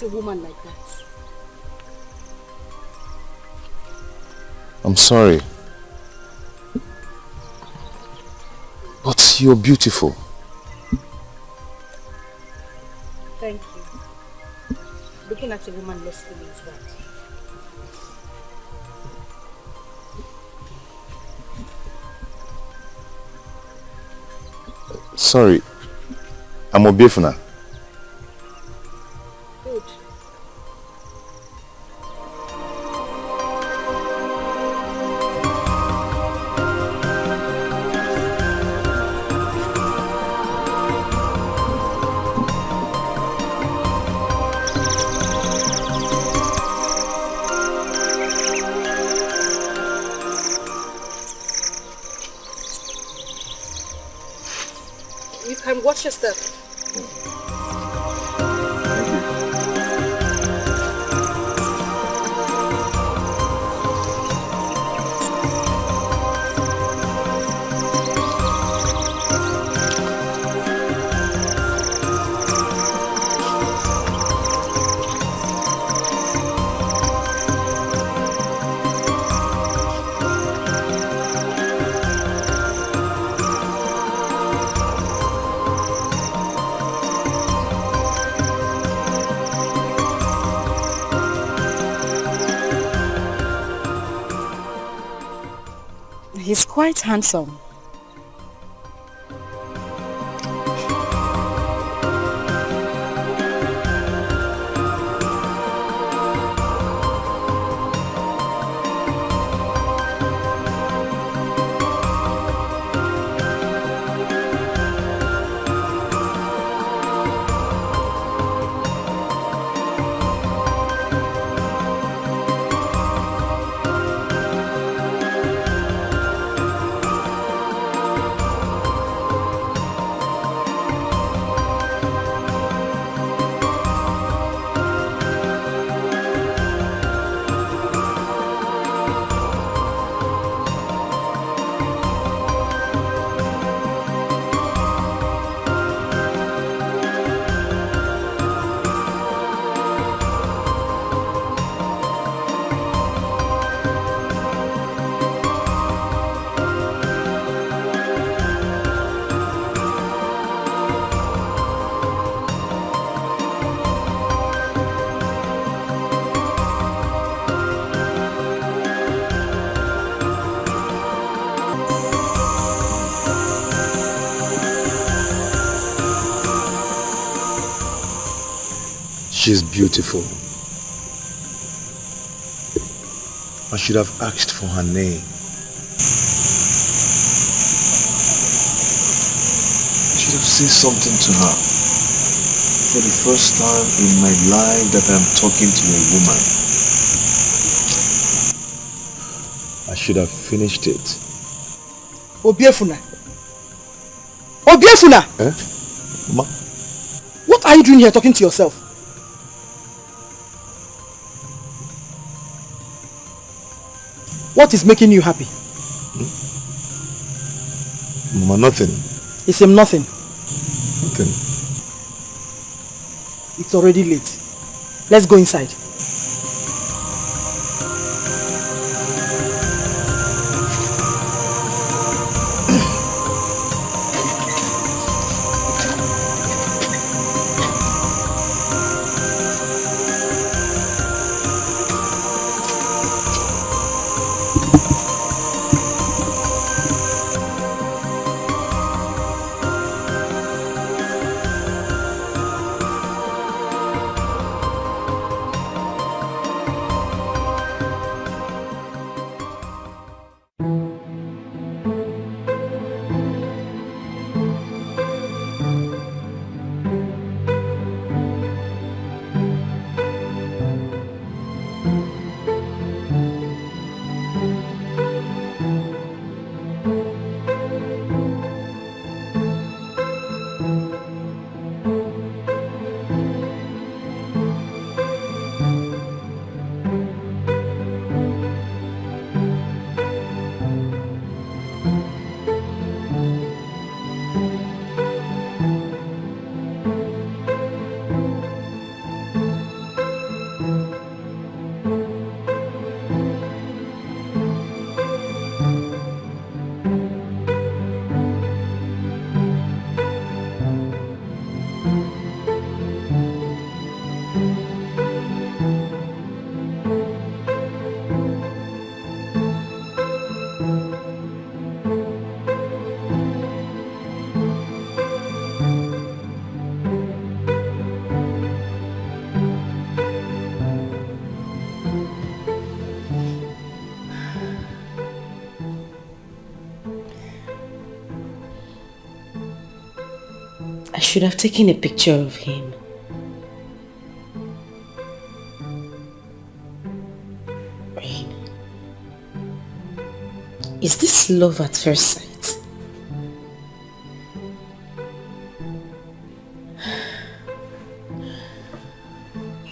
at a woman like that? I'm sorry. But you're beautiful. Thank you. Looking at a woman lustfully is bad. Sorry. I'm Obiefuna. Good. You can watch your step. He's quite handsome. She's beautiful. I should have asked for her name. I should have said something to her. For the first time in my life that I'm talking to a woman. I should have finished it. Obiefuna! Obiefuna! Eh? Ma? What are you doing here talking to yourself? What is making you happy? Mama, nothing. It's him nothing. Nothing. It's already late. Let's go inside. I should have taken a picture of him. Rain. Is this love at first sight?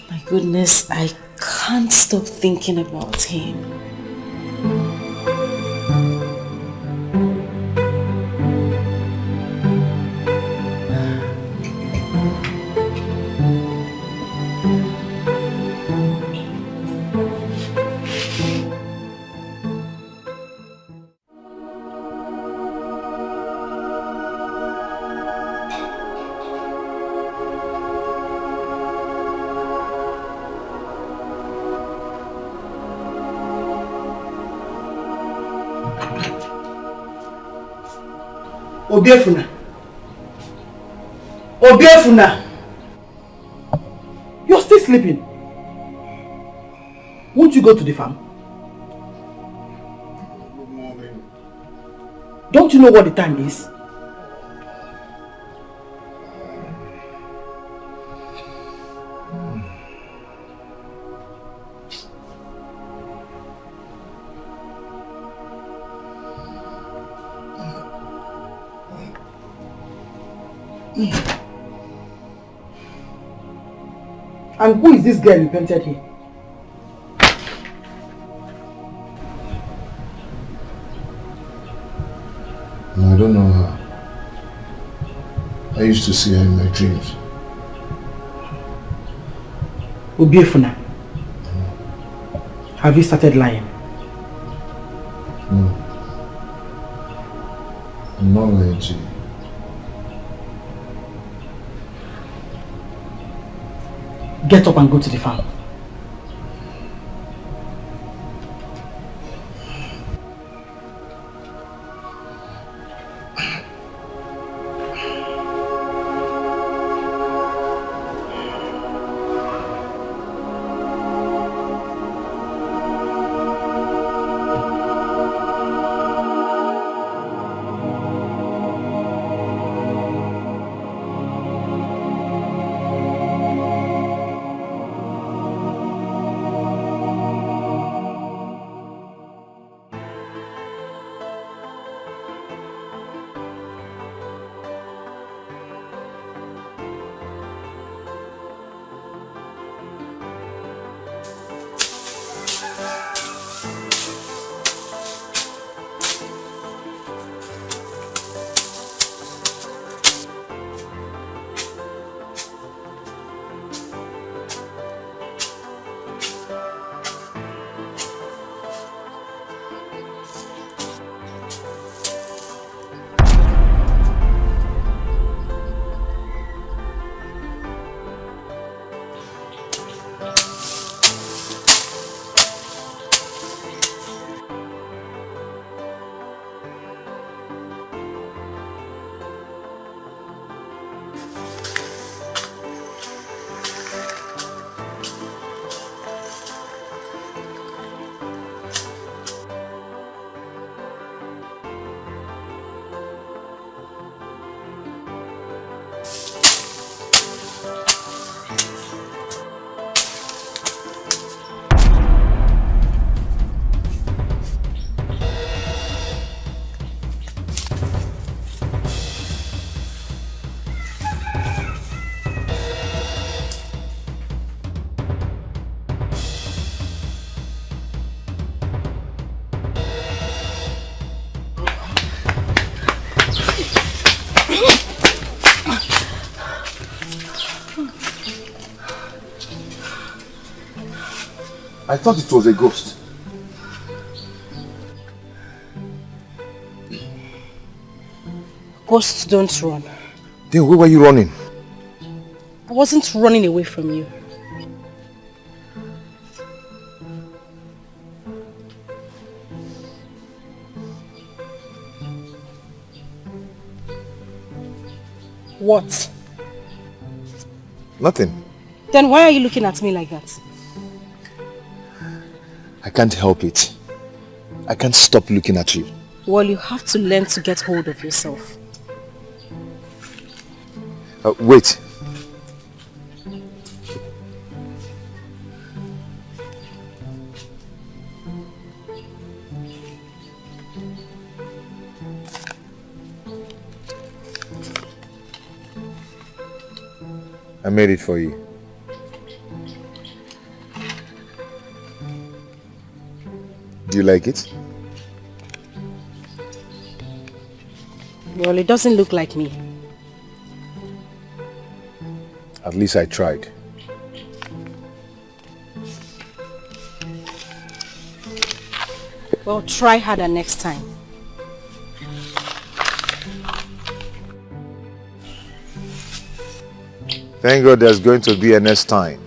My goodness, I can't stop thinking about him. Obiefuna. Obiefuna. You're still sleeping. Won't you go to the farm? Good morning. Don't you know what the time is? And who is this girl you painted here? No, I don't know her. I used to see her in my dreams. Obiefuna. Have you started lying? No. I'm not lying to you. Get up and go to the farm. I thought it was a ghost. Ghosts don't run. Then where were you running? I wasn't running away from you. What? Nothing. Then why are you looking at me like that? I can't help it. I can't stop looking at you. Well, you have to learn to get hold of yourself. Wait. I made it for you. Do you like it? Well, it doesn't look like me. At least I tried. Well, try harder next time. Thank God there's going to be a next time.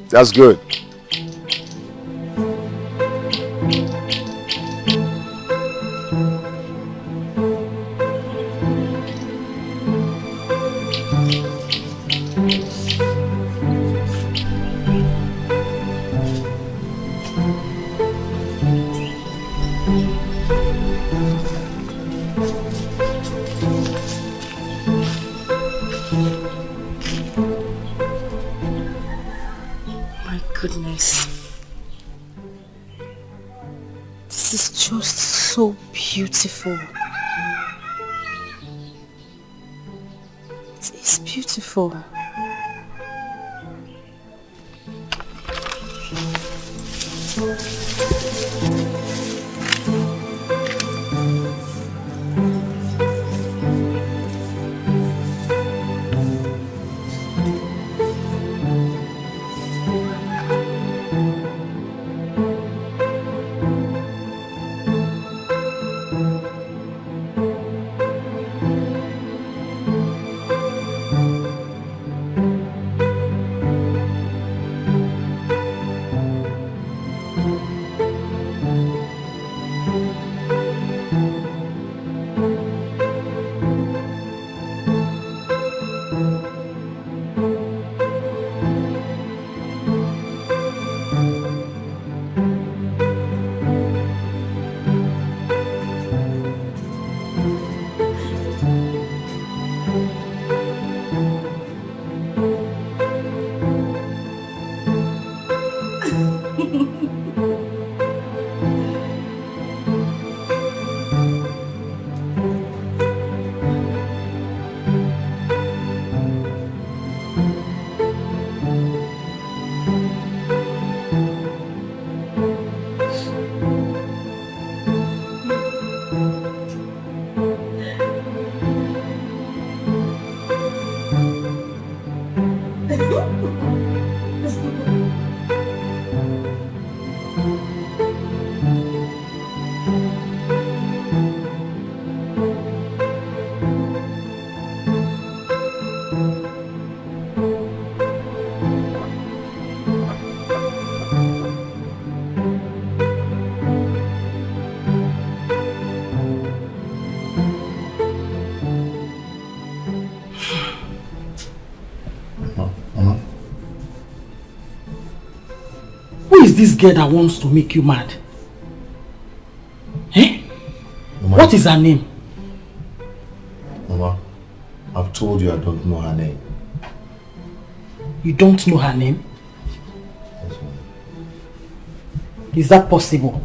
That's good. So beautiful. It is beautiful. This girl that wants to make you mad? Eh? Mama, what is her name? Mama, I've told you I don't know her name. You don't know her name? Yes, Mama. Is that possible?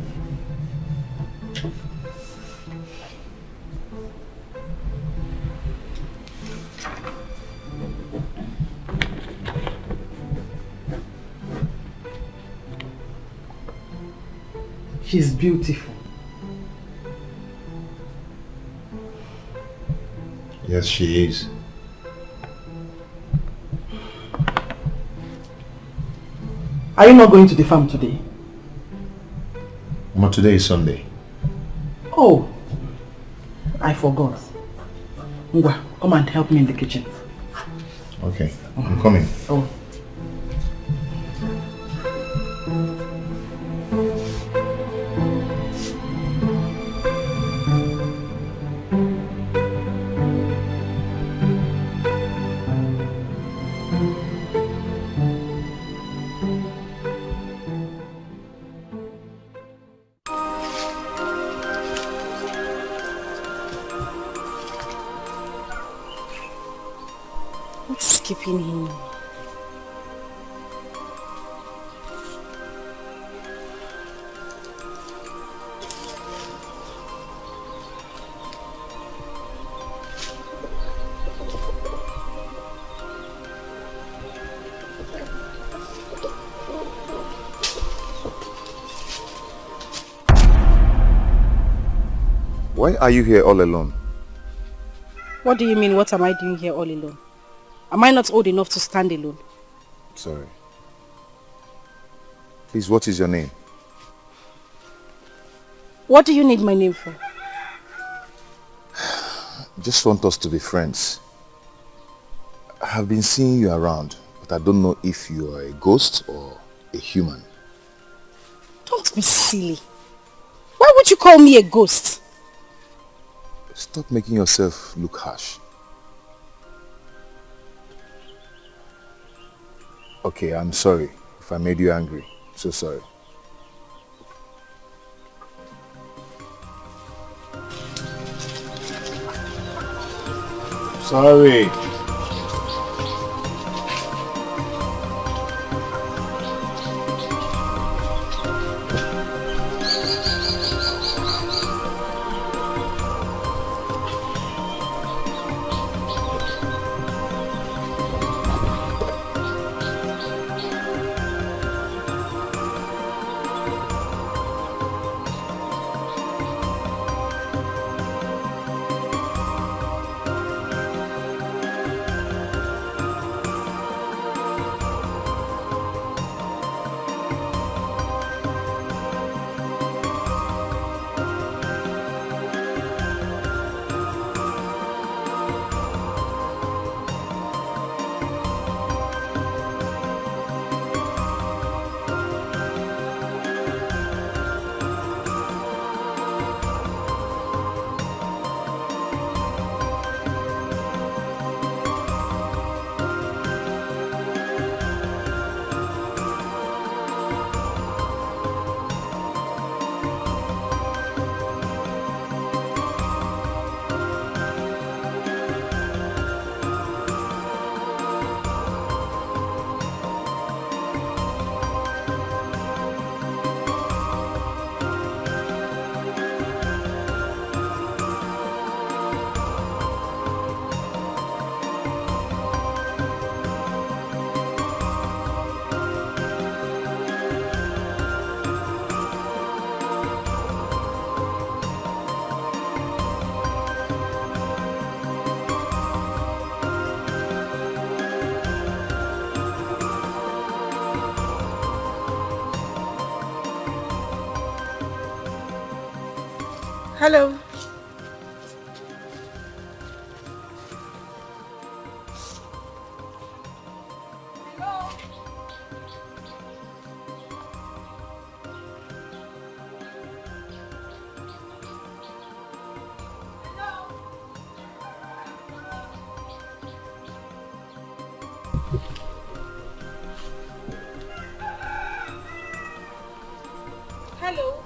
She's beautiful. Yes, she is. Are you not going to the farm today? But today is Sunday. Oh, I forgot. Ngwa, come and help me in the kitchen. Okay, I'm coming. Oh. keeping him. Why are you here all alone? What do you mean, what am I doing here all alone? Am I not old enough to stand alone? Sorry. Please, what is your name? What do you need my name for? Just want us to be friends. I have been seeing you around, but I don't know if you are a ghost or a human. Don't be silly. Why would you call me a ghost? Stop making yourself look harsh. Okay, I'm sorry if I made you angry. So sorry. Sorry. Hello. Hello.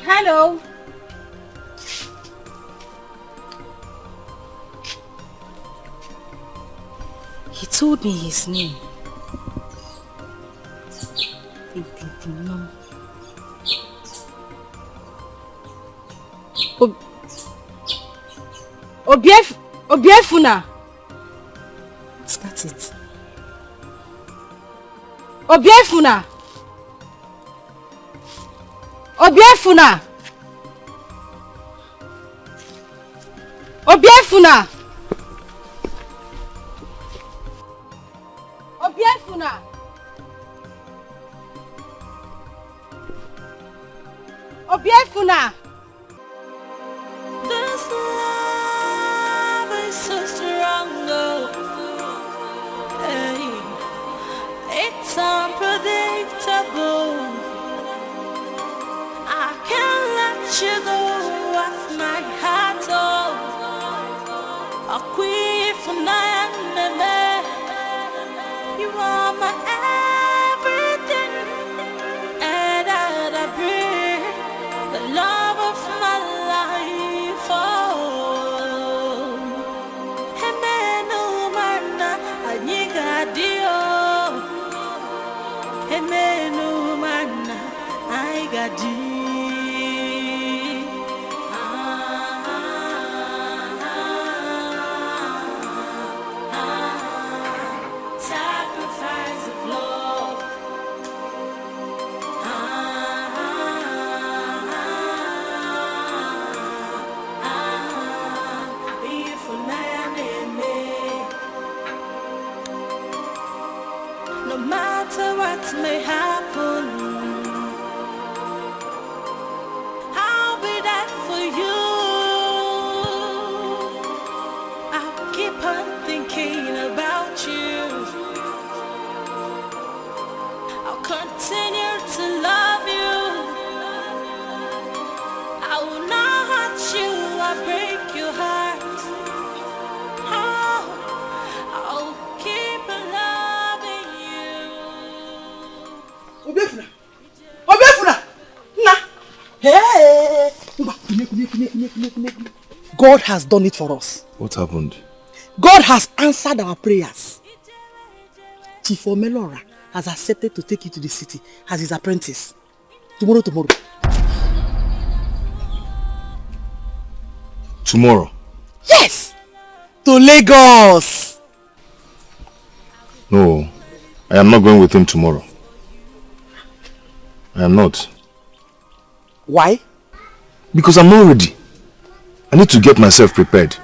Hello. He told me his name. Obiefuna. That's it. Obiefuna. Obiefuna. Obiefuna. Obiefuna. Obiefuna. This love is so strong, oh. Hey, it's unpredictable. I can't let you go off my heart, oh. I quit for nothing. You are my everything, and I breathe the love. menu mana I got you. Sacrifice of love. No matter what may happen, I'll be there for you. I'll keep on thinking about you. I'll continue to love you. I will not hurt you or break your heart. Oh, I'll keep loving you. Obefuna! Obefuna! Na! Hey! God has done it for us. What happened? God has answered our prayers. Chief Omelora has accepted to take you to the city as his apprentice. Tomorrow. Tomorrow? Yes! To Lagos! No, I am not going with him tomorrow. I am not. Why? Because I'm not ready. I need to get myself prepared.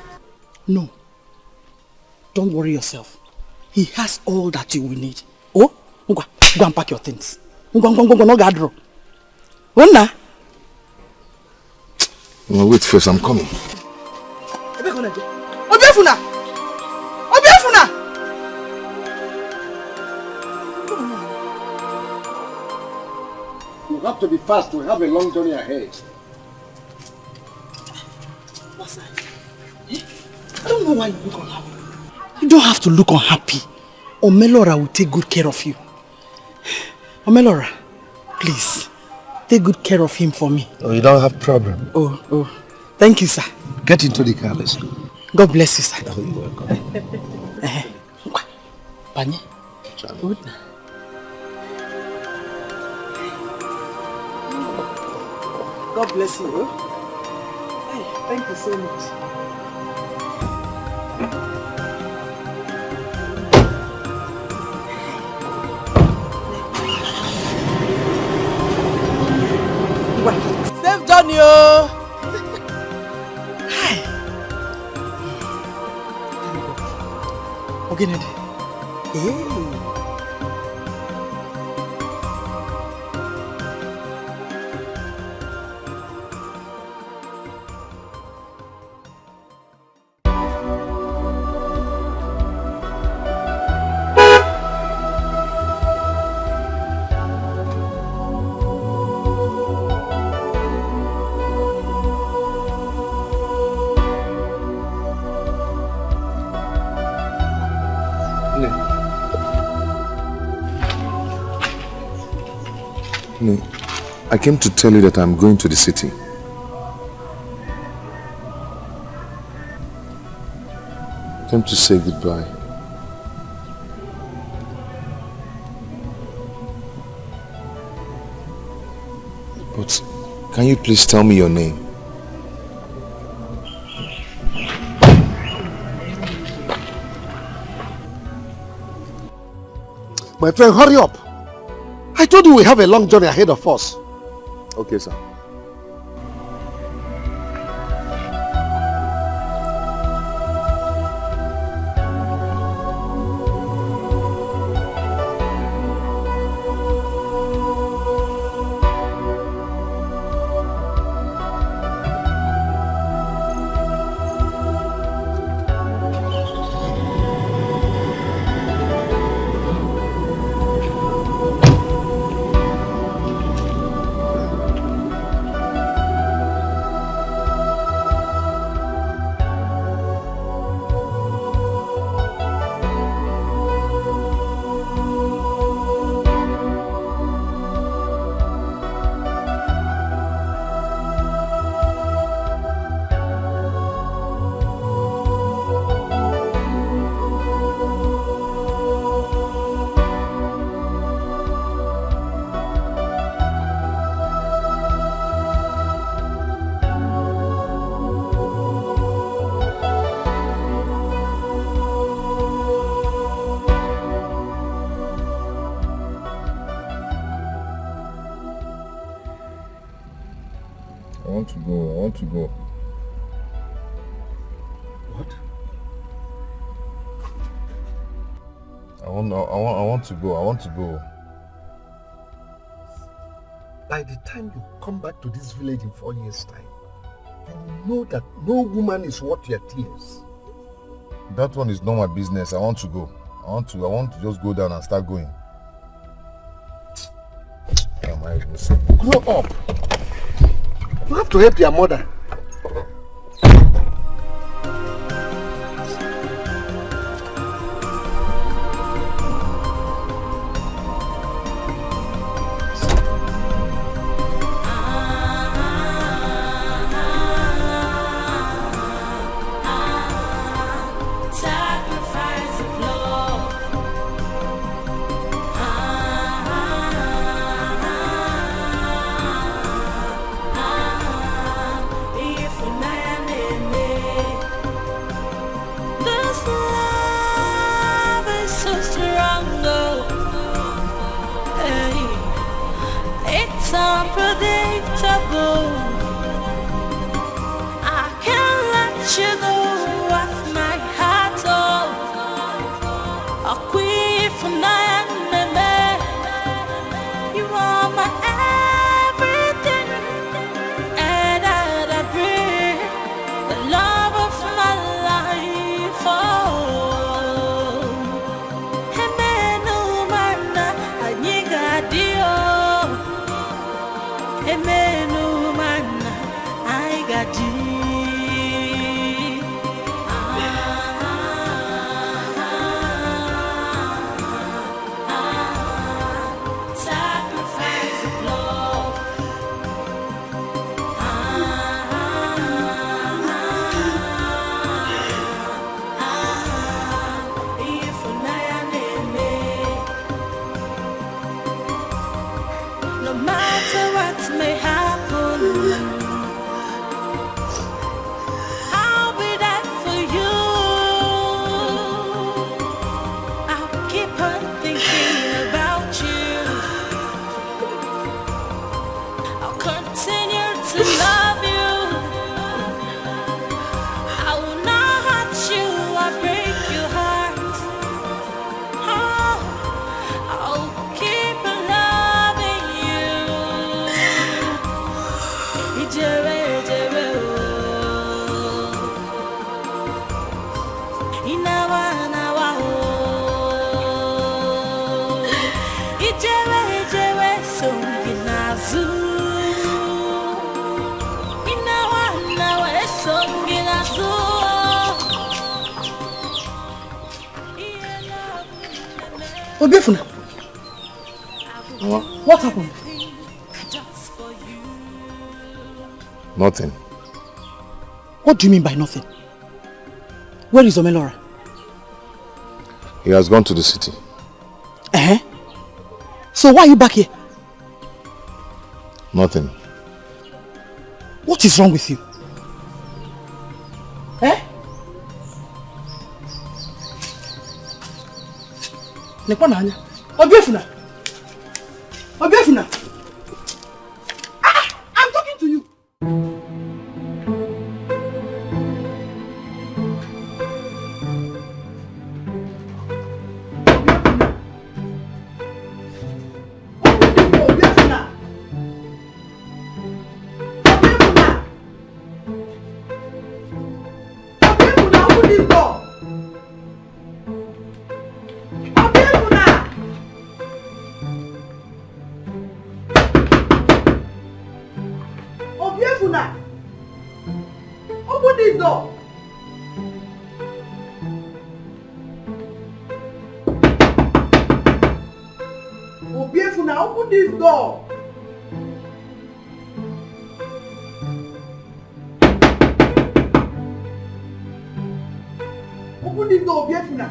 No. Don't worry yourself. He has all that you will need. Oh, go and pack your things. Go, no gadro. Wait first, I'm coming. Obiafuna! You have to be fast. We have a long journey ahead. What's that? I don't know why you look unhappy. You don't have to look unhappy. Omelora will take good care of you. Omelora, please, take good care of him for me. Oh, you don't have problem. Oh. Thank you, sir. Get into the car, let's go. God bless you, sir. Oh, you're welcome. Panye. Good. God bless you. Hey, thank you so much. Safe journey, oh! Hi. Okay, Ned. Hey. No, I came to tell you that I'm going to the city. I came to say goodbye. But can you please tell me your name? My friend, hurry up. I told you we have a long journey ahead of us. Okay, sir. I want to go. What? I want to go. By the time you come back to this village in 4 years' time, you will know that no woman is worth your tears. That one is not my business. I want to go. I want to just go down and start going. Grow up. You have to help your mother. Unpredictable. I can't let you go off my heart. Oh, a queen for night. You are my everything, and I bring the love of my life. Oh, Hemenu mana anyigadio. Emenu mana I got you. Sacrifice of love. If no matter what may happen, I'll be there for you. I'll keep on thinking about you. I'll continue to love you. I will not hurt you or break your heart. Oh, I'll keep loving you. Ijere, ijere, oh. Inawa, nawa, oh. Ijere, ijere, songinazu. Inawa, nawa, songinazu. Obiefuna, what happened? Nothing. What do you mean by nothing? Where is Omelora? He has gone to the city. So why are you back here? Nothing. What is wrong with you? Obiefuna! Obiefuna! I'm talking to you! Obiefuna! Obiefuna, open this door! Obiefuna! Open this door! Obiefuna, open this door! Open this door, Obiefuna!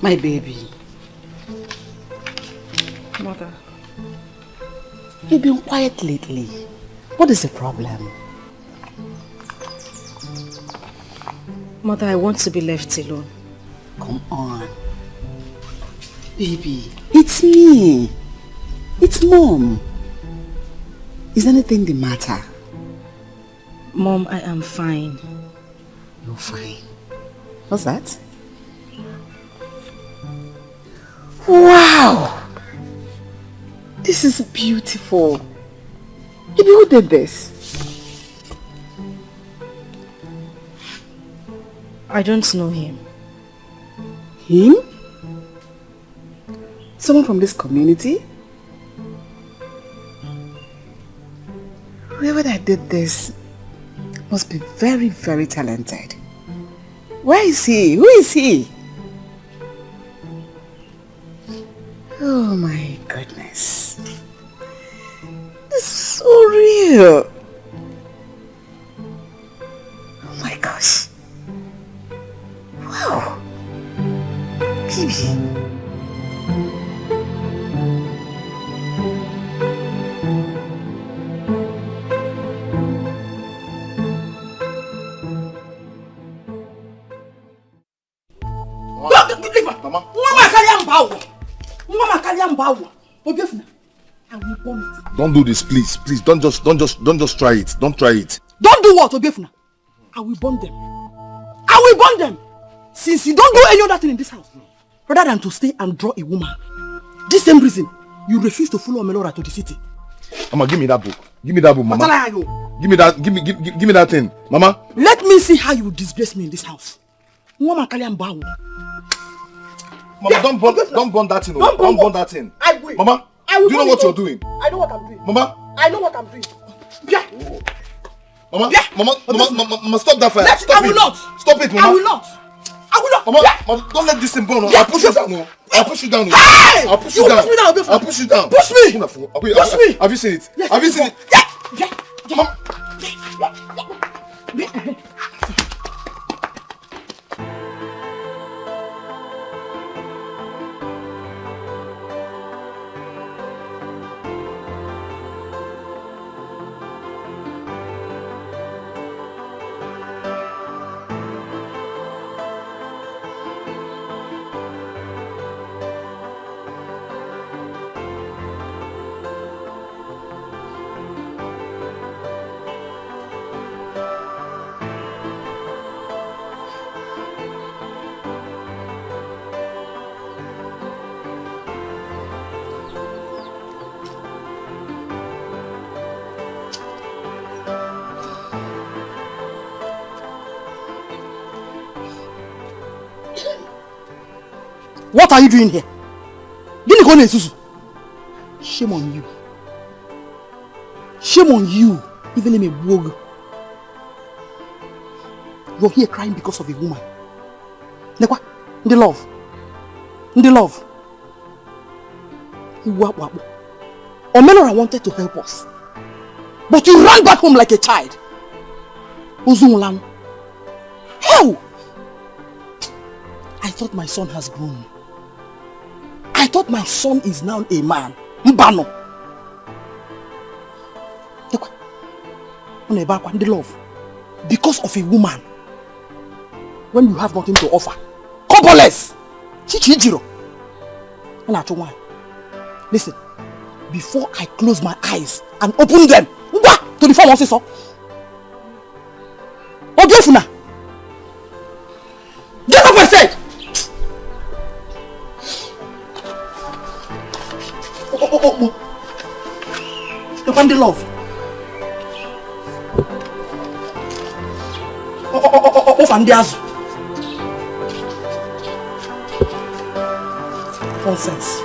My baby. Mother. You've been quiet lately. What is the problem? Mother, I want to be left alone. Come on. Baby, it's me. It's Mom. Is anything the matter? Mom, I am fine. You're fine. What's that? Wow! This is beautiful. Baby, who did this? I don't know him. Him? Someone from this community? Whoever that did this must be very, very talented. Where is he? Who is he? Oh my goodness. This is so real. Oh my gosh. Wow. Baby. Don't do this, please. Please, don't just try it. Don't try it. Don't do what, Obiefuna? I will burn them. I will burn them. Since you don't do any other thing in this house, rather than to stay and draw a woman, this same reason, you refuse to follow Melora to the city. Mama, give me that book. Give me that book, Mama. Give me that thing, Mama. Let me see how you will disgrace me in this house. Mama, Mama, don't burn that thing. Don't burn that thing. I will. Mama, do you know what you're doing? I know what I'm doing. Mama, I know what I'm doing. Yeah. Mama, Mama, stop that fire. Stop I will not. Stop it, Mama. I will not. Mama, Mama, don't let this thing burn. Yeah. I'll push you down. I'll push you down. Hey! I'll push you down. Push me down. I'll push you down. Push me. Push me. Have you seen it? Yes, Have you seen it? Yeah. Mama. What are you doing here? Shame on you. Shame on you. Even in a wog. You're here crying because of a woman. The love. Omelora wanted to help us. But you ran back home like a child. How? I thought my son has grown. I thought my son is now a man. Mbano. Love. Because of a woman. When you have nothing to offer. Cobbleless. Chichijiro. Listen. Before I close my eyes and open them to the form of so. Obiefuna. Get up, I said. You want the love? Fandiazu. Nonsense.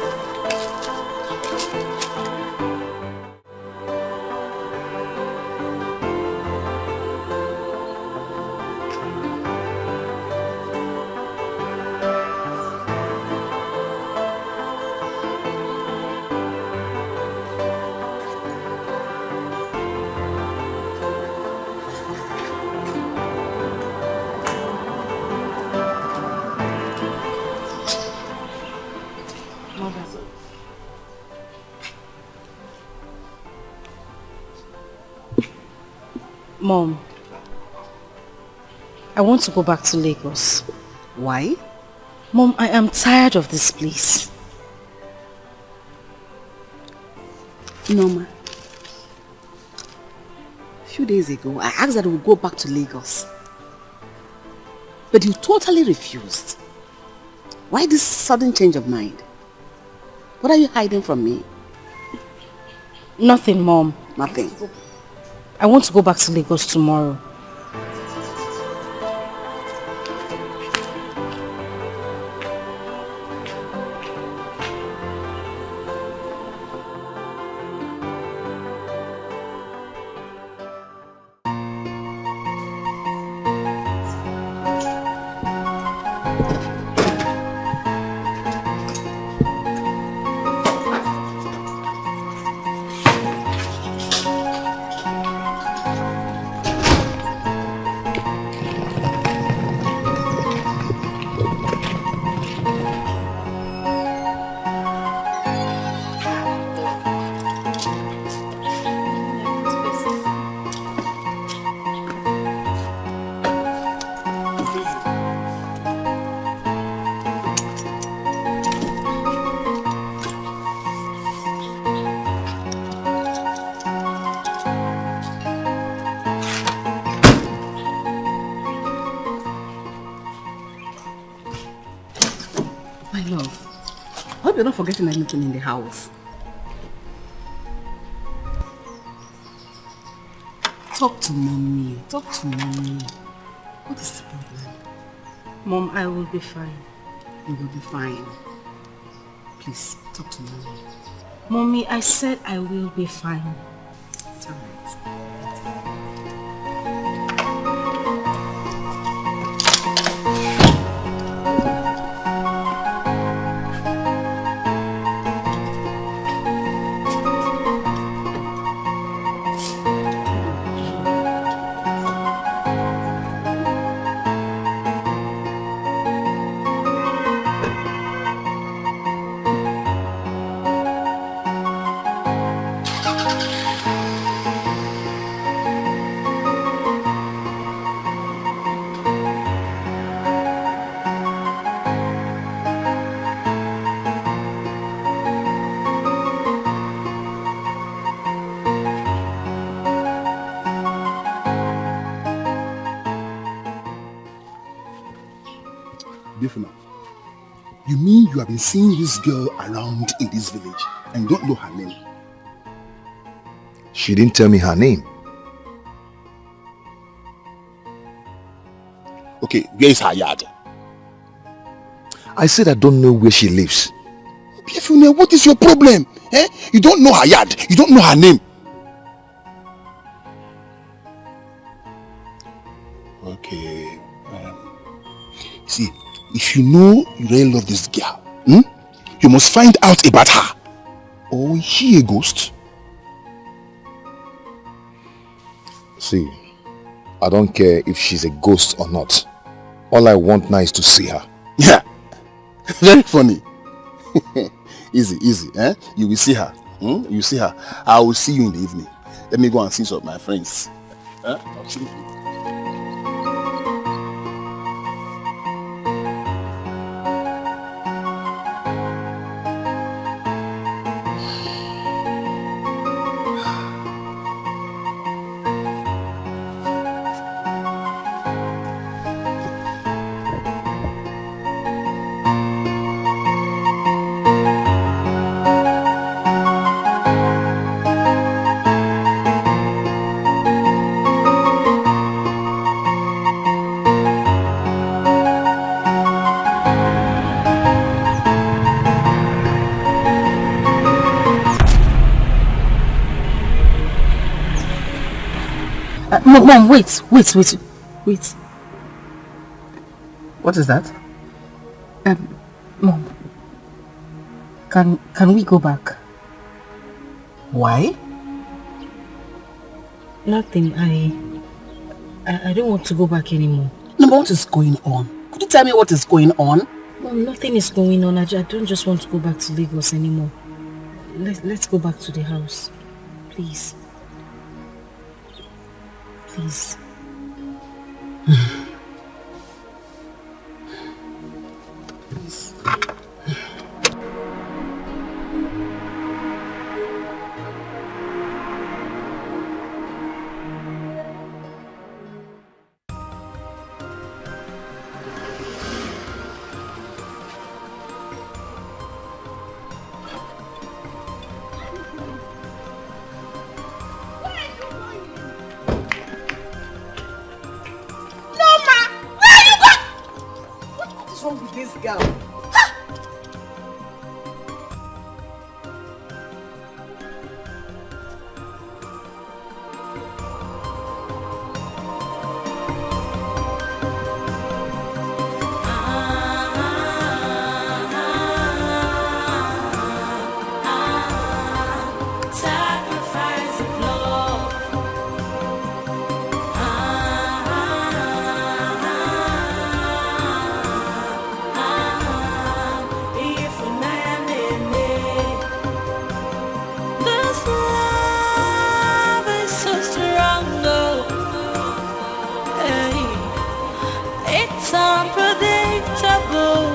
Mom, I want to go back to Lagos. Why? Mom, I am tired of this place. Norma, a few days ago, I asked that we go back to Lagos. But you totally refused. Why this sudden change of mind? What are you hiding from me? Nothing, Mom. Nothing. I want to go back to Lagos tomorrow. My love, I hope you're not forgetting anything in the house. Talk to mommy. Talk to mommy. What is the problem? Mom, I will be fine. You will be fine. Please, talk to mommy. Mommy, I said I will be fine. It's alright. You mean you have been seeing this girl around in this village and you don't know her name? She didn't tell me her name. Okay, where is her yard? I said I don't know where she lives. Biefuna, what is your problem? Eh? You don't know her yard. You don't know her name. Okay. See, if you know you really love this girl, you must find out about her. Or is she a ghost? See, I don't care if she's a ghost or not. All I want now is to see her. Yeah. Very funny. Easy, eh? You will see her. You see her. I will see you in the evening. Let me go and see some of my friends. I'll see you. Mom, wait. What is that? Mom, can we go back? Why? Nothing. I don't want to go back anymore. No, but what is going on? Could you tell me what is going on? Mom, nothing is going on. I don't just want to go back to Lagos anymore. Let's go back to the house, please. Please. Please. What's wrong with this girl? Sacrifice of love. If a man in it, this love is so strong, oh, hey, it's unpredictable.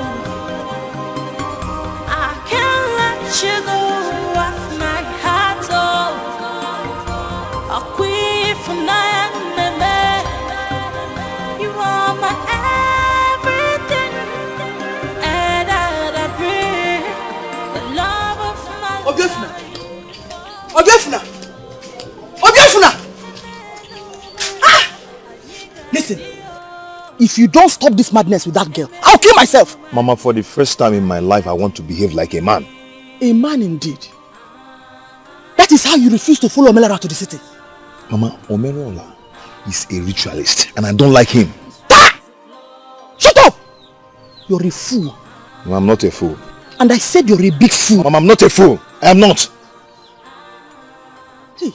I can't let you go off my heart, oh, I'll quit for now, you are my everything, and I breathe the love of my Obiefuna! life. Obiefuna! Obiefuna! Ah! Listen, if you don't stop this madness with that girl, I'll kill myself! Mama, for the first time in my life, I want to behave like a man. A man indeed. That is how you refuse to follow Omelara to the city. Mama, Omerola is a ritualist and I don't like him. Ah! Shut up! You're a fool. Mama, I'm not a fool. And I said you're a big fool. Mama, I'm not a fool. I am not. Hey,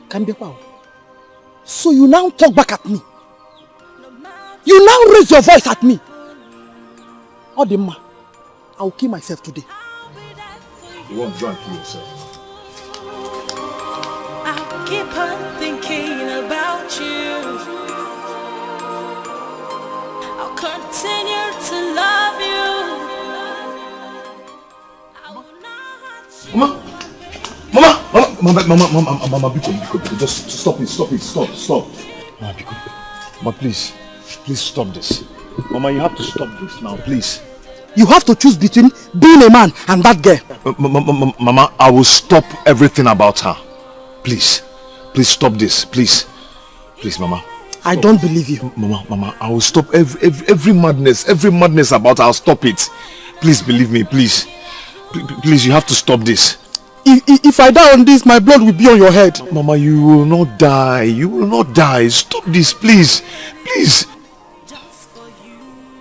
Kambiakwa. So you now talk back at me. You now raise your voice at me. Odema, I'll kill myself today. You won't go and kill yourself. I'll keep on thinking about you. I'll continue to love you. I will not hurt you. Mama, Biko, just stop it, stop. Mama, Biko, Mama, please stop this. Mama, you have to stop this now, please. You have to choose between being a man and that girl. Mama, I will stop everything about her. Please stop this, please, Mama. I don't believe you. Mama, I will stop every madness about her. I'll stop it. Please believe me, please, you have to stop this. If I die on this, my blood will be on your head. Mama, you will not die. Stop this, please.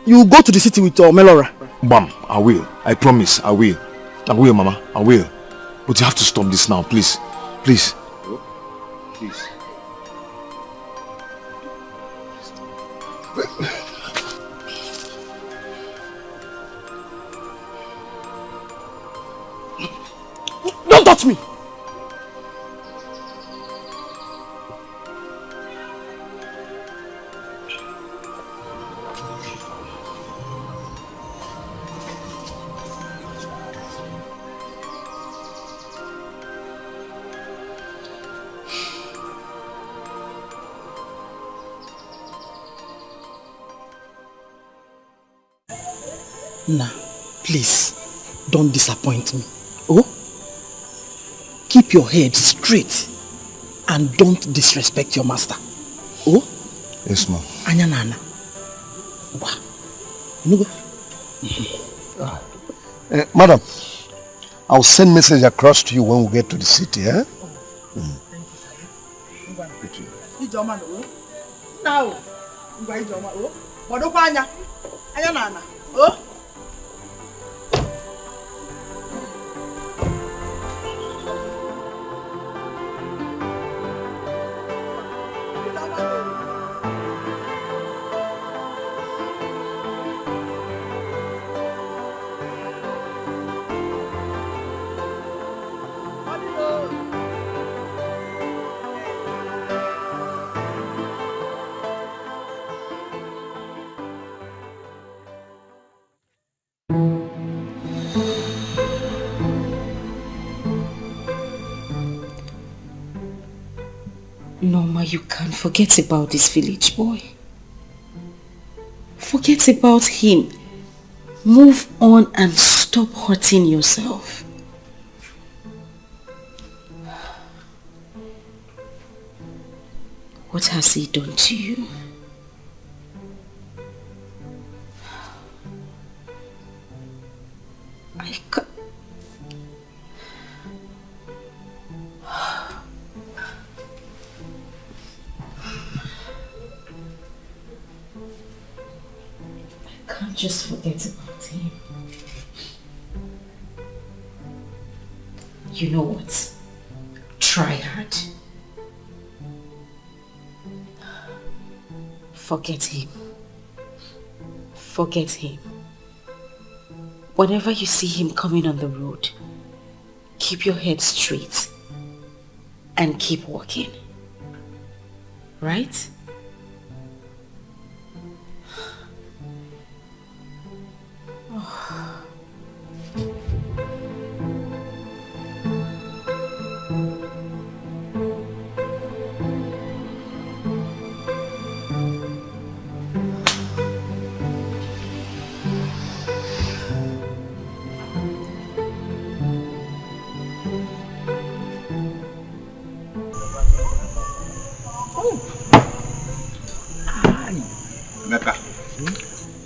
You will go to the city with Melora. Bam, I will. I promise, I will, Mama, I will. But you have to stop this now, please. Don't touch me! Nah, please, don't disappoint me. Oh? Keep your head straight and don't disrespect your master. Oh? Yes, ma'am. Anya nana. Wa. You know? Madam, I'll send message across to you when we get to the city, eh? Oh? Norma, you can't forget about this village boy. Forget about him. Move on and stop hurting yourself. What has he done to you? I can't. I can't just forget about him. You know what? Try hard. Forget him. Forget him. Whenever you see him coming on the road, keep your head straight and keep walking. Right?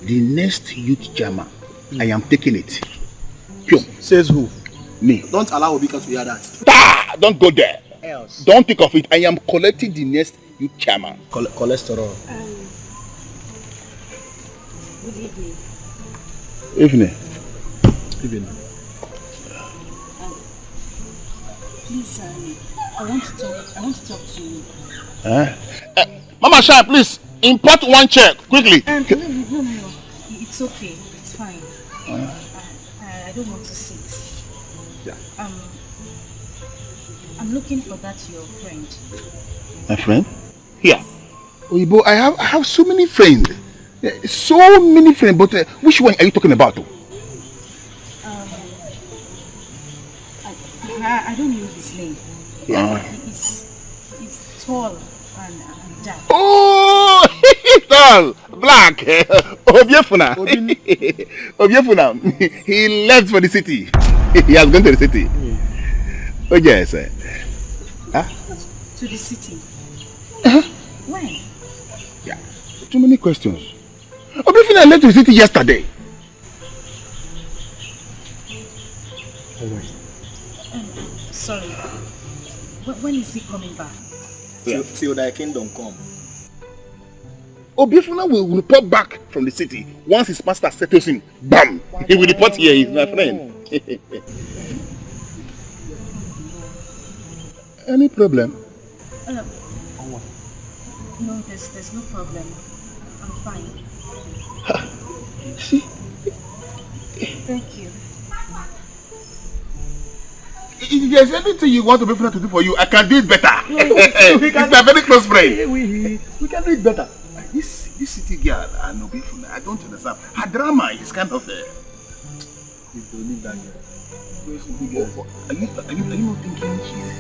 The next youth chairman, I am taking it. Pure. Says who? Me. Don't allow Obika to hear that. Don't go there. Else. Don't think of it. I am collecting the next youth chairman. Cholesterol. Good evening. Evening. Even. Please, I want to talk to you. Mama Shah, please import one check quickly. No. It's okay. It's fine. I don't want to sit. Yeah. I'm looking for that your friend. My friend? Here. Oyibo, I have so many friends. So many friends, but which one are you talking about? I don't know his name. He's tall and dark. Oh, tall, black. Obiefuna. Obiefuna. He left for the city. He has gone to the city. Oh yes. Huh? To the city. When? Yeah. Too many questions. Obiefuna left to the city yesterday. Sorry. When is he coming back? Till thy kingdom come. Obiefuna will report back from the city. Once his master settles him, bam! He will report here. He's my friend. Any problem? No, there's no problem. I'm fine. See? Thank you. If there's anything you want Obiefuna to do for you, I can do it better. He's my very close friend. We can do it better. This city girl, Obiefuna, I don't understand. Her drama is kind of You don't need that girl. Are you not thinking she's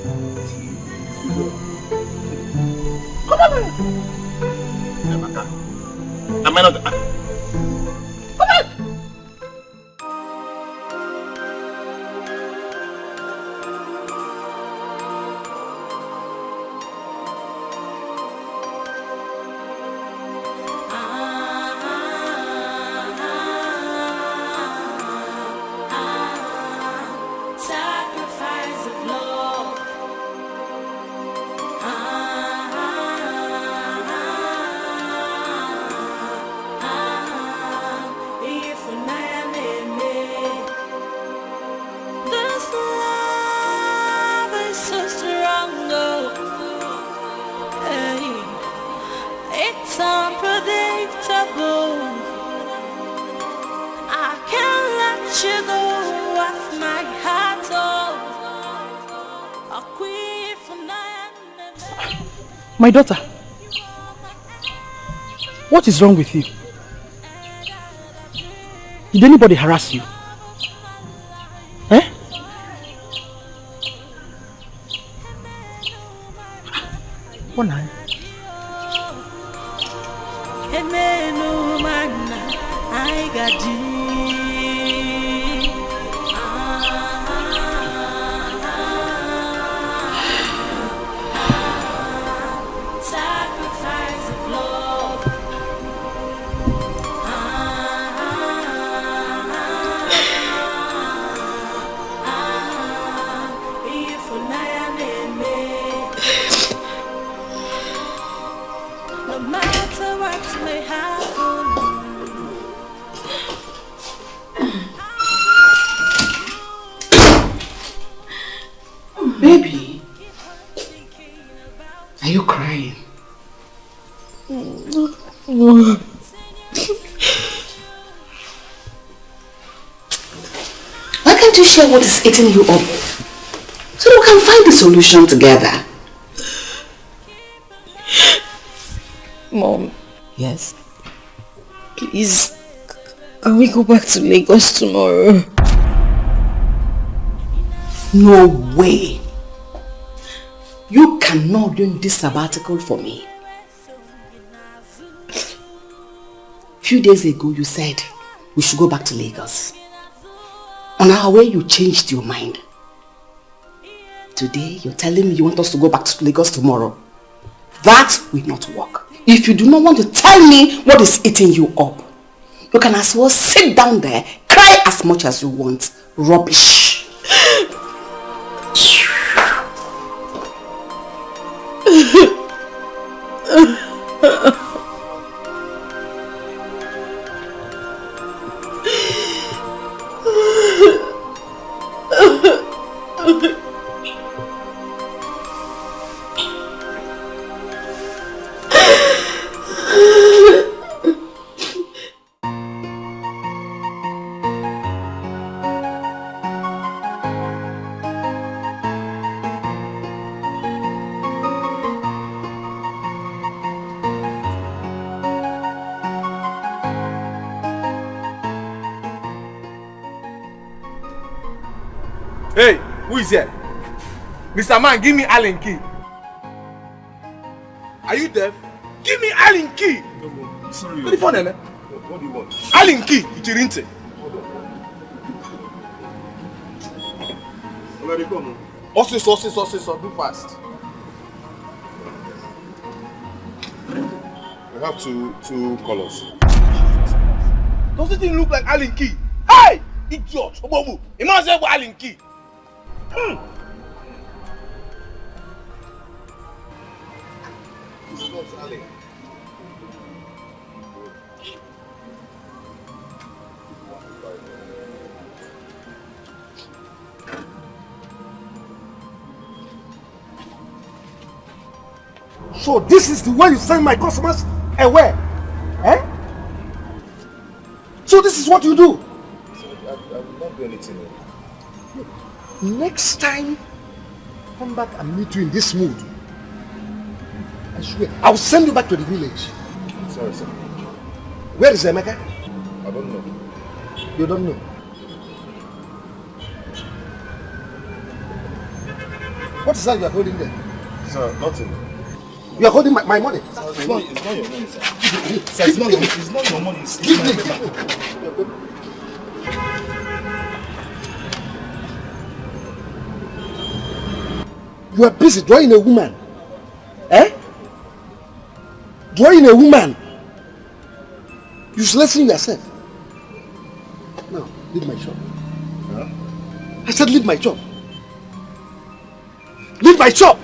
come on! Am I not? Come on! Sacrifice of love. If I this love is so strong, hey, it's unpredictable. I can't let you go off my heart. My daughter, what is wrong with you? Did anybody harass you? Eh? Baby, are you crying? Why can't you share what is eating you up so we can find the solution together? Mom. Yes? Please, can we go back to Lagos tomorrow? No way. You cannot do this sabbatical for me. Few days ago you said we should go back to Lagos. On our way you changed your mind. Today you're telling me you want us to go back to Lagos tomorrow. That will not work. If you do not want to tell me what is eating you up, you can as well sit down there, cry as much as you want. Rubbish. Hey, who is here? Mr. Man, give me Allen key. Are you deaf? Give me Allen key. No, sorry. What the phone, man? What do you want? Allen key, Ichirinte. Already come. Also, do fast. We have two colors. Does it look like Allen key? Hey! Idiot! Obobu! It must say Allen key. It's not Allen. So this is the way you send my customers away? Eh? So this is what you do? I will not do anything. Next time, come back and meet you in this mood. I swear, I will send you back to the village. Sorry, sir. Where is Emeka? I don't know. You don't know. What is that you are holding there? Sir, nothing. You are holding my money. Sir, it's not your money, sir. Sir, it's not your money. It's Give my me, paper. give me. You are busy drawing a woman. Eh? Drawing a woman. Uselessing yourself. Now, leave my shop. Huh? I said leave my shop. Leave my shop.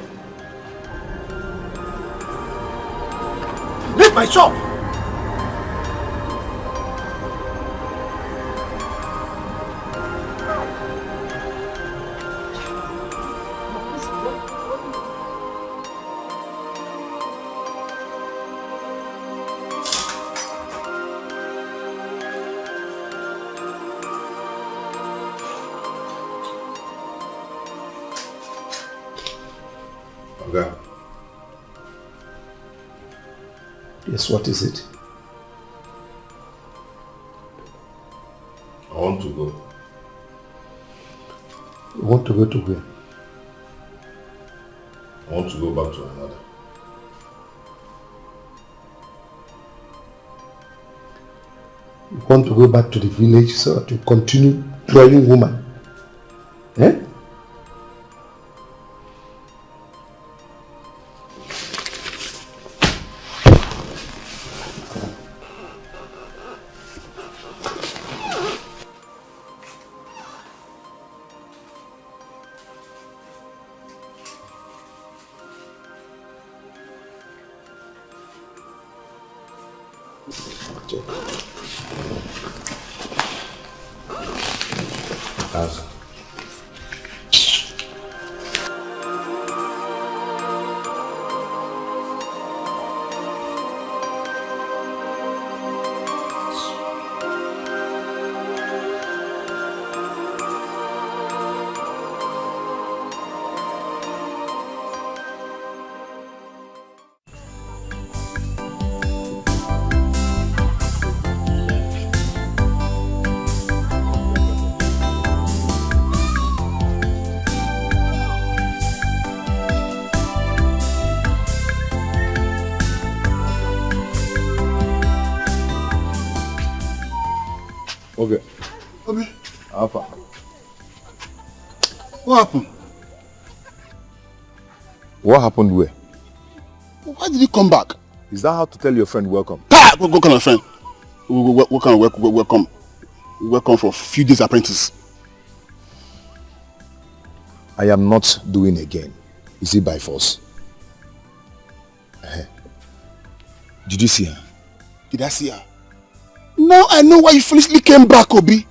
Leave my shop. Okay. Yes, what is it? I want to go. You want to go to where? I want to go back to another. You want to go back to the village so to continue throwing woman? Eh? Okay. Obi, Alpha. what happened? What happened where? Why did you come back? Is that how to tell your friend welcome? What kind of friend? What kind of welcome? Welcome for a few days apprentice. I am not doing again. Is it by force? Did you see her? Did I see her? Now I know why you foolishly came back, Obi.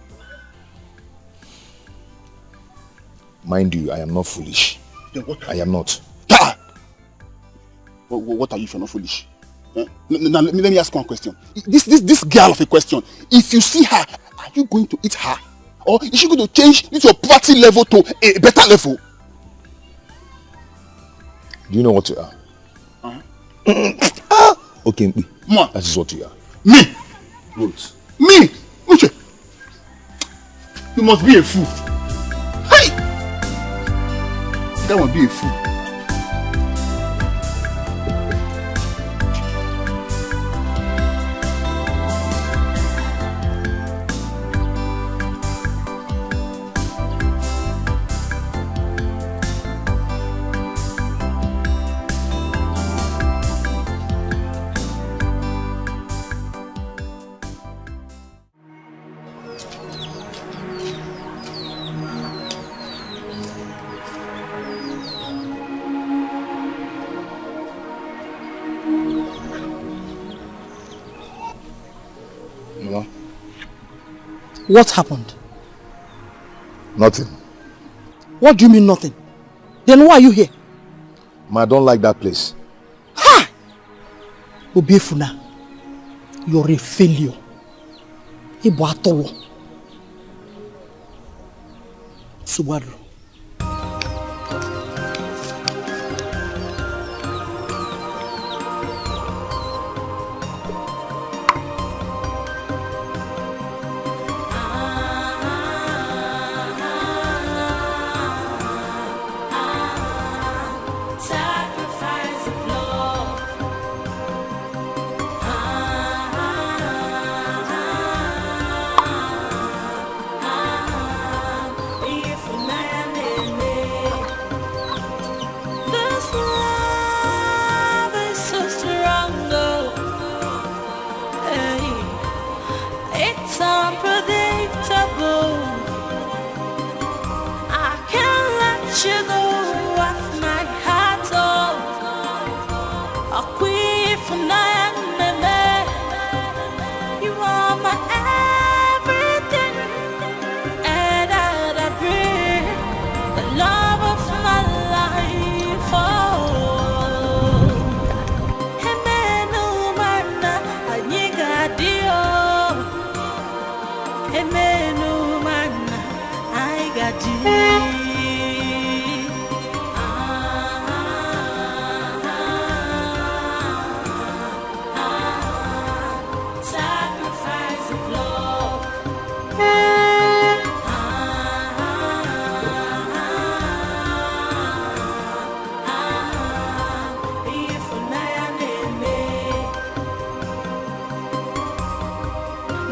Mind you, I am not foolish. Then what? I am not. What are you if you're not foolish? Now let me ask one question. This girl of a question. If you see her, are you going to eat her? Or is she going to change this your poverty level to a better level? Do you know what you are? Okay, Ma. that is what you are. Me? What? Me? Uche. You must be a fool. Hey! That must be a fool. What happened? Nothing. What do you mean nothing? Then why are you here? I don't like that place. Ha! Obiefuna, you're a failure. Ibo atolo. Subaru.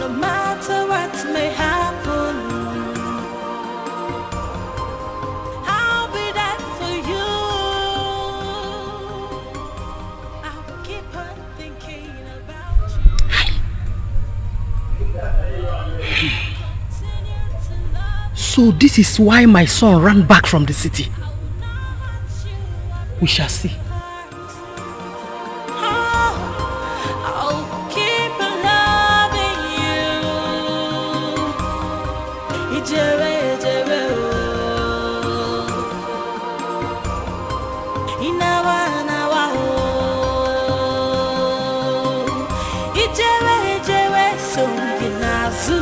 no matter what may happen, I'll be there for you. I'll keep on thinking about you. So this is why my son ran back from the city. We shall see. I'll keep loving you. Ijere, ijere, oh. Inawa, inawa, oh. Ijere, ijere, so ginazu.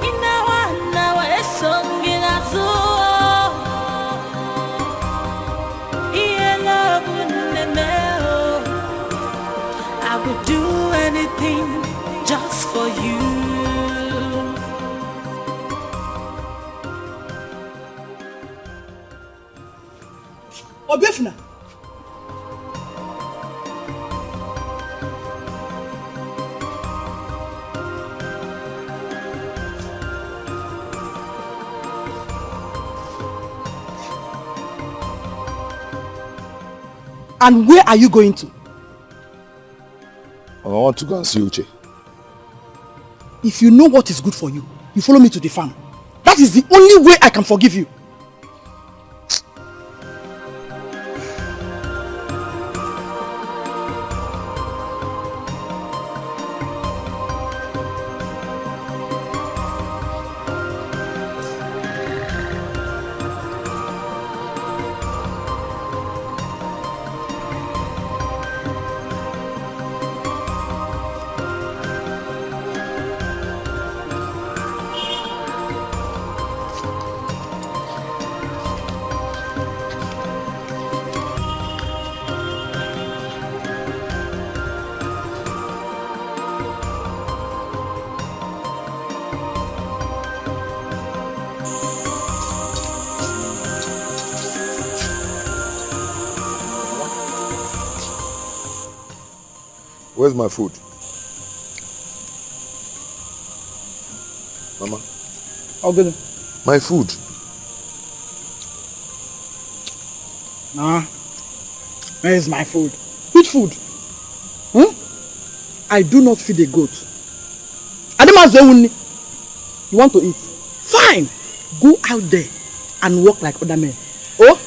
Inawa, inawa, so ginazu. I would do anything just for you. Obiefuna. And where are you going to? I want to go and see Uche. If you know what is good for you, you follow me to the farm. That is the only way I can forgive you. Where's my food? Mama? I'll get it. My food. Nah. Where is my food? Which food? I do not feed a goat. You want to eat? Fine. Go out there and walk like other men. Oh?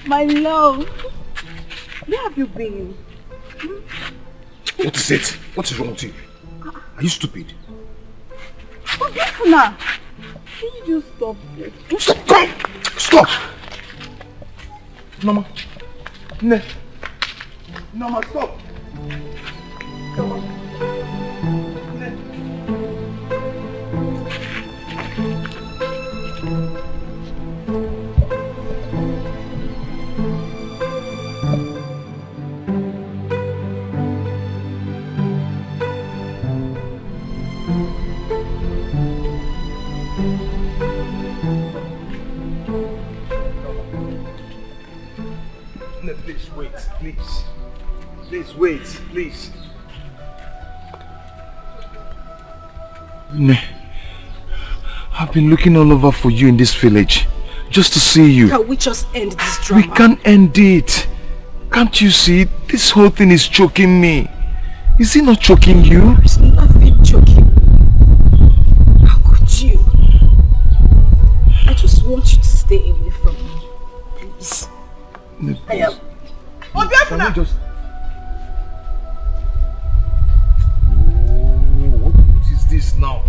My love, where have you been? What is it? What is wrong with you? Are you stupid? Obiefuna, can you just stop this? Stop! Come! Stop! Norma. Ne. Norma, stop! Come on. Ne. Please wait, please. Please wait, please. Ne, I've been looking all over for you in this village, just to see you. Can we just end this drama? We can't end it. Can't you see? This whole thing is choking me. Is it not choking you? It's nothing choking. How could you? I just want you to stay away from me. Please. No, I am. Can we just... What is this now?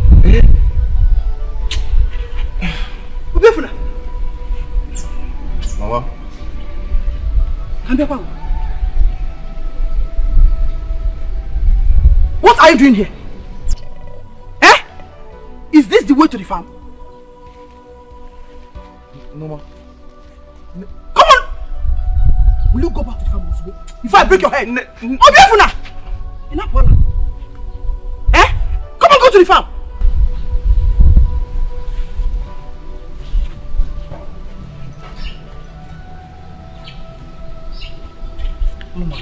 Mama. What are you doing here? Eh? Is this the way to the farm? No, ma. Come on! Will you go back to the farm before I break your head? Obiefuna! Enough, Bola. Eh? Come on, go to the farm! Mama.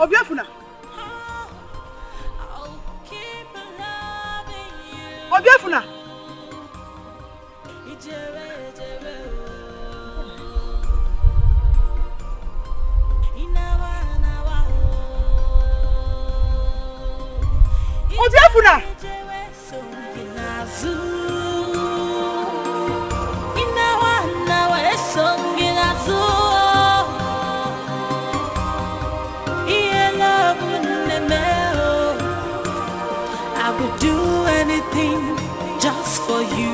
Obiefuna! Obiefuna! Obiefuna! I would do anything just for you.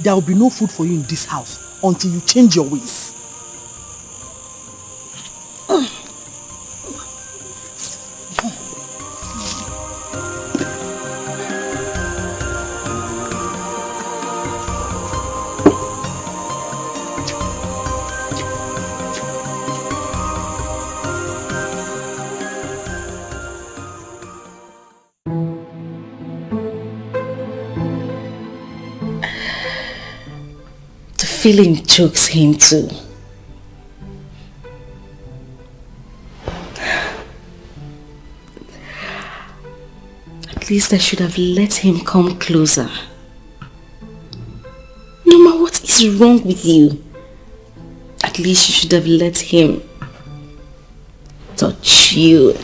there will be no food for you in this house until you change your ways. Feeling chokes him too. At least I should have let him come closer. Norma, what is wrong with you? At least you should have let him touch you.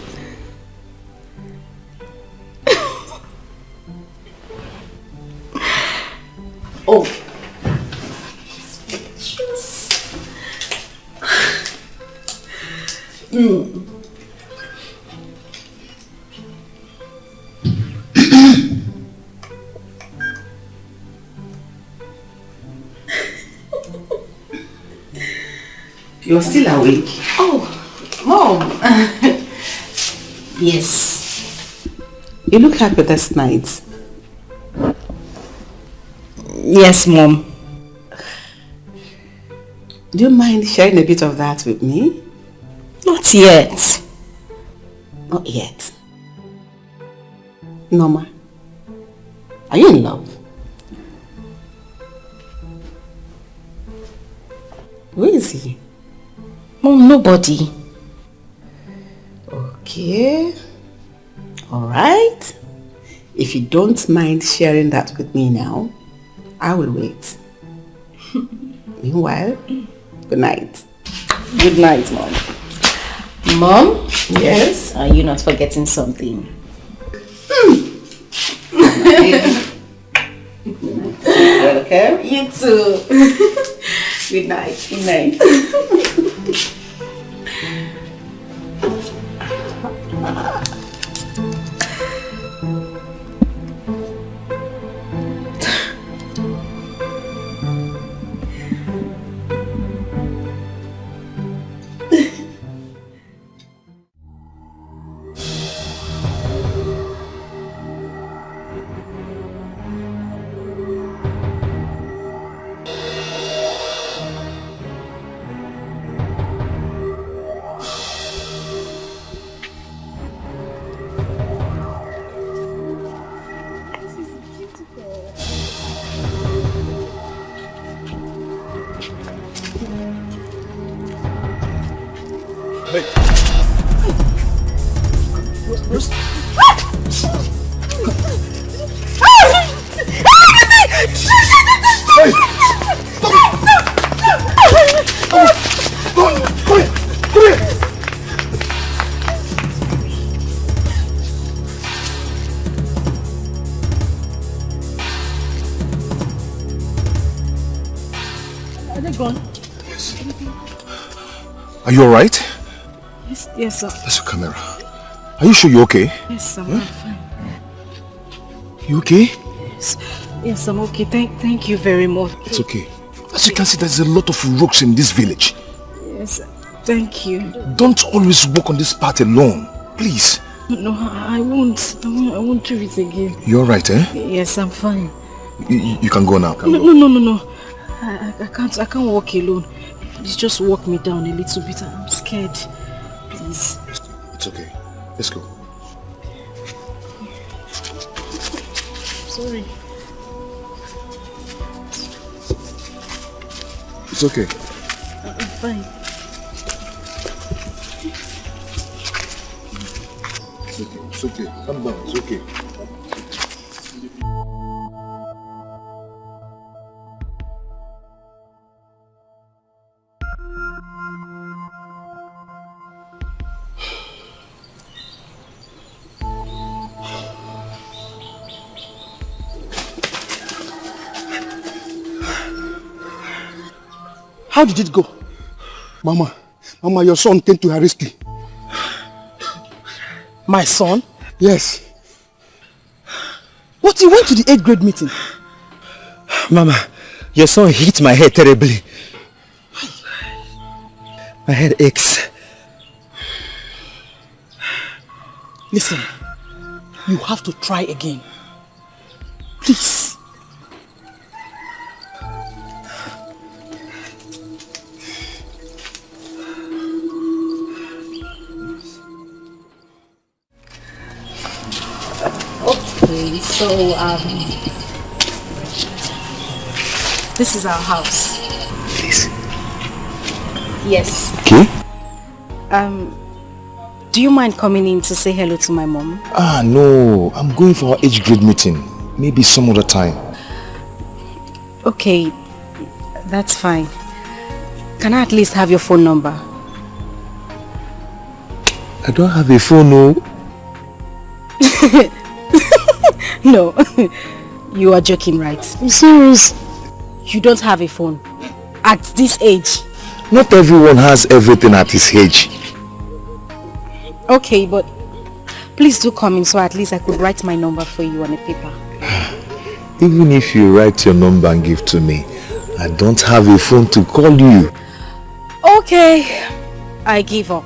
Oh. You're still awake? Oh, Mom. Yes. You look happy this night. Yes, Mom. Do you mind sharing a bit of that with me? Not yet. Not yet. Norma, are you in love? Who is he? Mom, nobody. Okay. Alright. If you don't mind sharing that with me now, I will wait. Meanwhile, good night. Good night, Mom. Mom? Yes? Are you not forgetting something? Okay? You too. Good night. Good night. Are you alright? Yes, sir. That's your camera. Are you sure you're okay? Yes, I'm fine. You okay? Yes, I'm okay. Thank you very much. It's okay. As you can see, there's a lot of rocks in this village. Yes, thank you. Don't always walk on this path alone. Please. No, I won't. I won't do it again. You're alright, eh? Yes, I'm fine. You can go now. No. I can't walk alone. Please just walk me down a little bit. I'm scared. Please. It's okay. Let's go. Sorry. It's okay. I'm fine. It's okay. Calm down. It's okay. How did it go? Mama, your son came to her rescue. My son? Yes. What, you went to the 8th grade meeting? Mama, Your son hit my head terribly. My head aches. Listen, you have to try again. Please. Okay, so this is our house. Please. Yes. Okay. Do you mind coming in to say hello to my mom? No. I'm going for our age grade meeting. Maybe some other time. Okay, that's fine. Can I at least have your phone number? I don't have a phone, no. No, you are joking, right? I'm serious. You don't have a phone at this age. Not everyone has everything at his age. Okay, but please do come in so at least I could write my number for you on a paper. Even if you write your number and give to me, I don't have a phone to call you. Okay, I give up.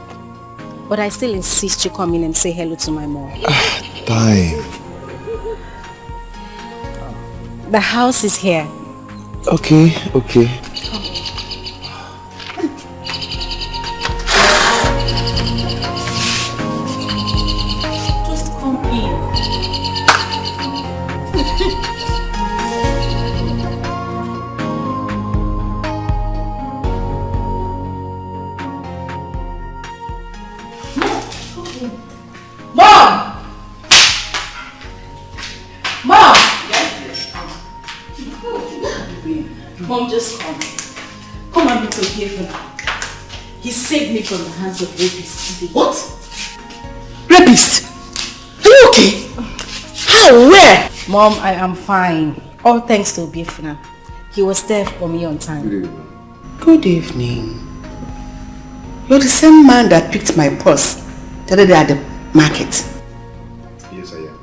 But I still insist you come in and say hello to my mom. Time. The house is here. Okay. Just come in. Mom! Mom! Mom, just come. Come and be here for now. He saved me from the hands of rapists today. What? Rapist? Are you okay? How? Where? Mom, I am fine. All thanks to Obiefuna. He was there for me on time. Good evening. You're the same man that picked my purse the other day at the market. Yes, I am.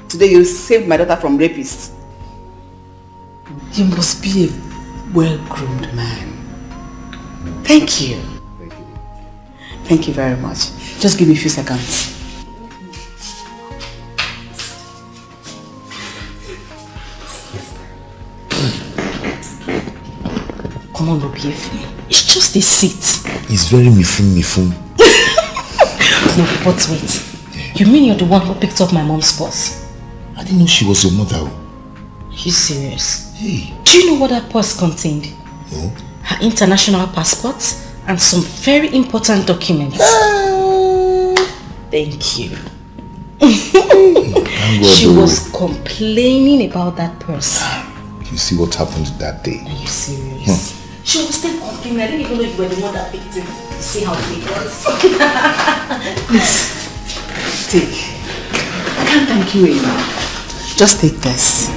Today you saved my daughter from rapists. You must be a well-groomed man. Thank you. Thank you. Thank you very much. Just give me a few seconds. Come on, Obiefuna. It's just a seat. It's very mifun. No, but wait. You mean you're the one who picked up my mom's purse? I didn't know she was your mother. Are you serious? Hey. Do you know what that purse contained? No? Her international passport and some very important documents. Thank you. Thank God, She was complaining about that purse. You see what happened that day? Are you serious? She was still complaining. I didn't even know you were the one that picked him. See how it was. Please, take. I can't thank you enough. Just take this.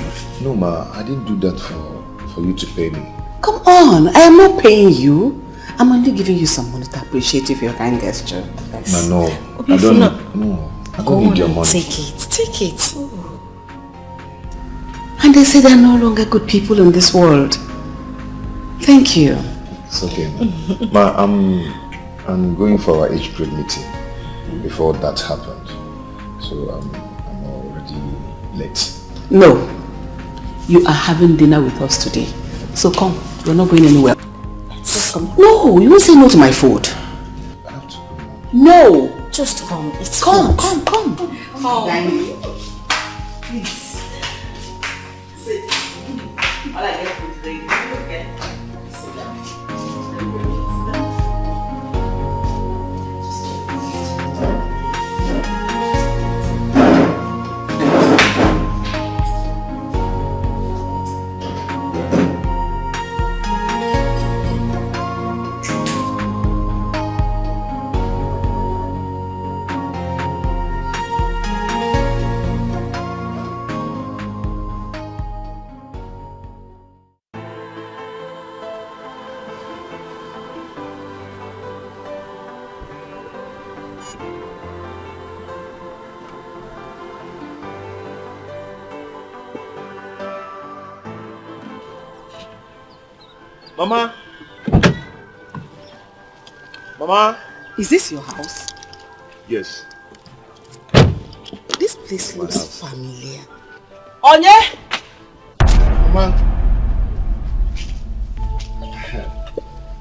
No, Ma, I didn't do that for you to pay me. Come on, I am not paying you. I'm only giving you some money to appreciate you for your kind gesture. Yes. No. I don't need your money. Take it. And they say there are no longer good people in this world. Thank you. It's okay, Ma. I'm going for our age grade meeting before that happened. So I'm already late. No. You are having dinner with us today. So come. We're not going anywhere. Just come. No, you won't say no to my food. I have to go. No. Just come. It's Come. Please. Sit. All I get for today. Okay. Sit down. Mama! Mama! Is this your house? Yes. This place looks familiar. Onye! Mama!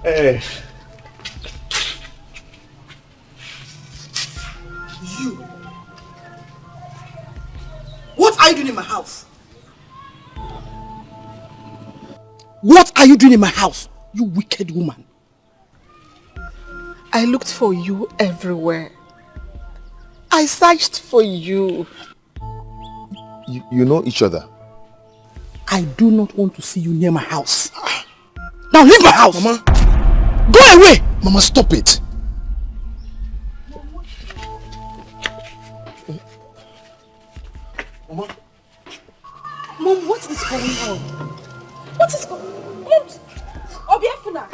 Hey. You! What are you doing in my house? What are you doing in my house, you wicked woman? I looked for you everywhere. I searched for you. You know each other? I do not want to see you near my house. Now leave my house! Mama! Go away! Mama, stop it! Mama? Mom, what is going on? What is going on? Mom! Obiafuna!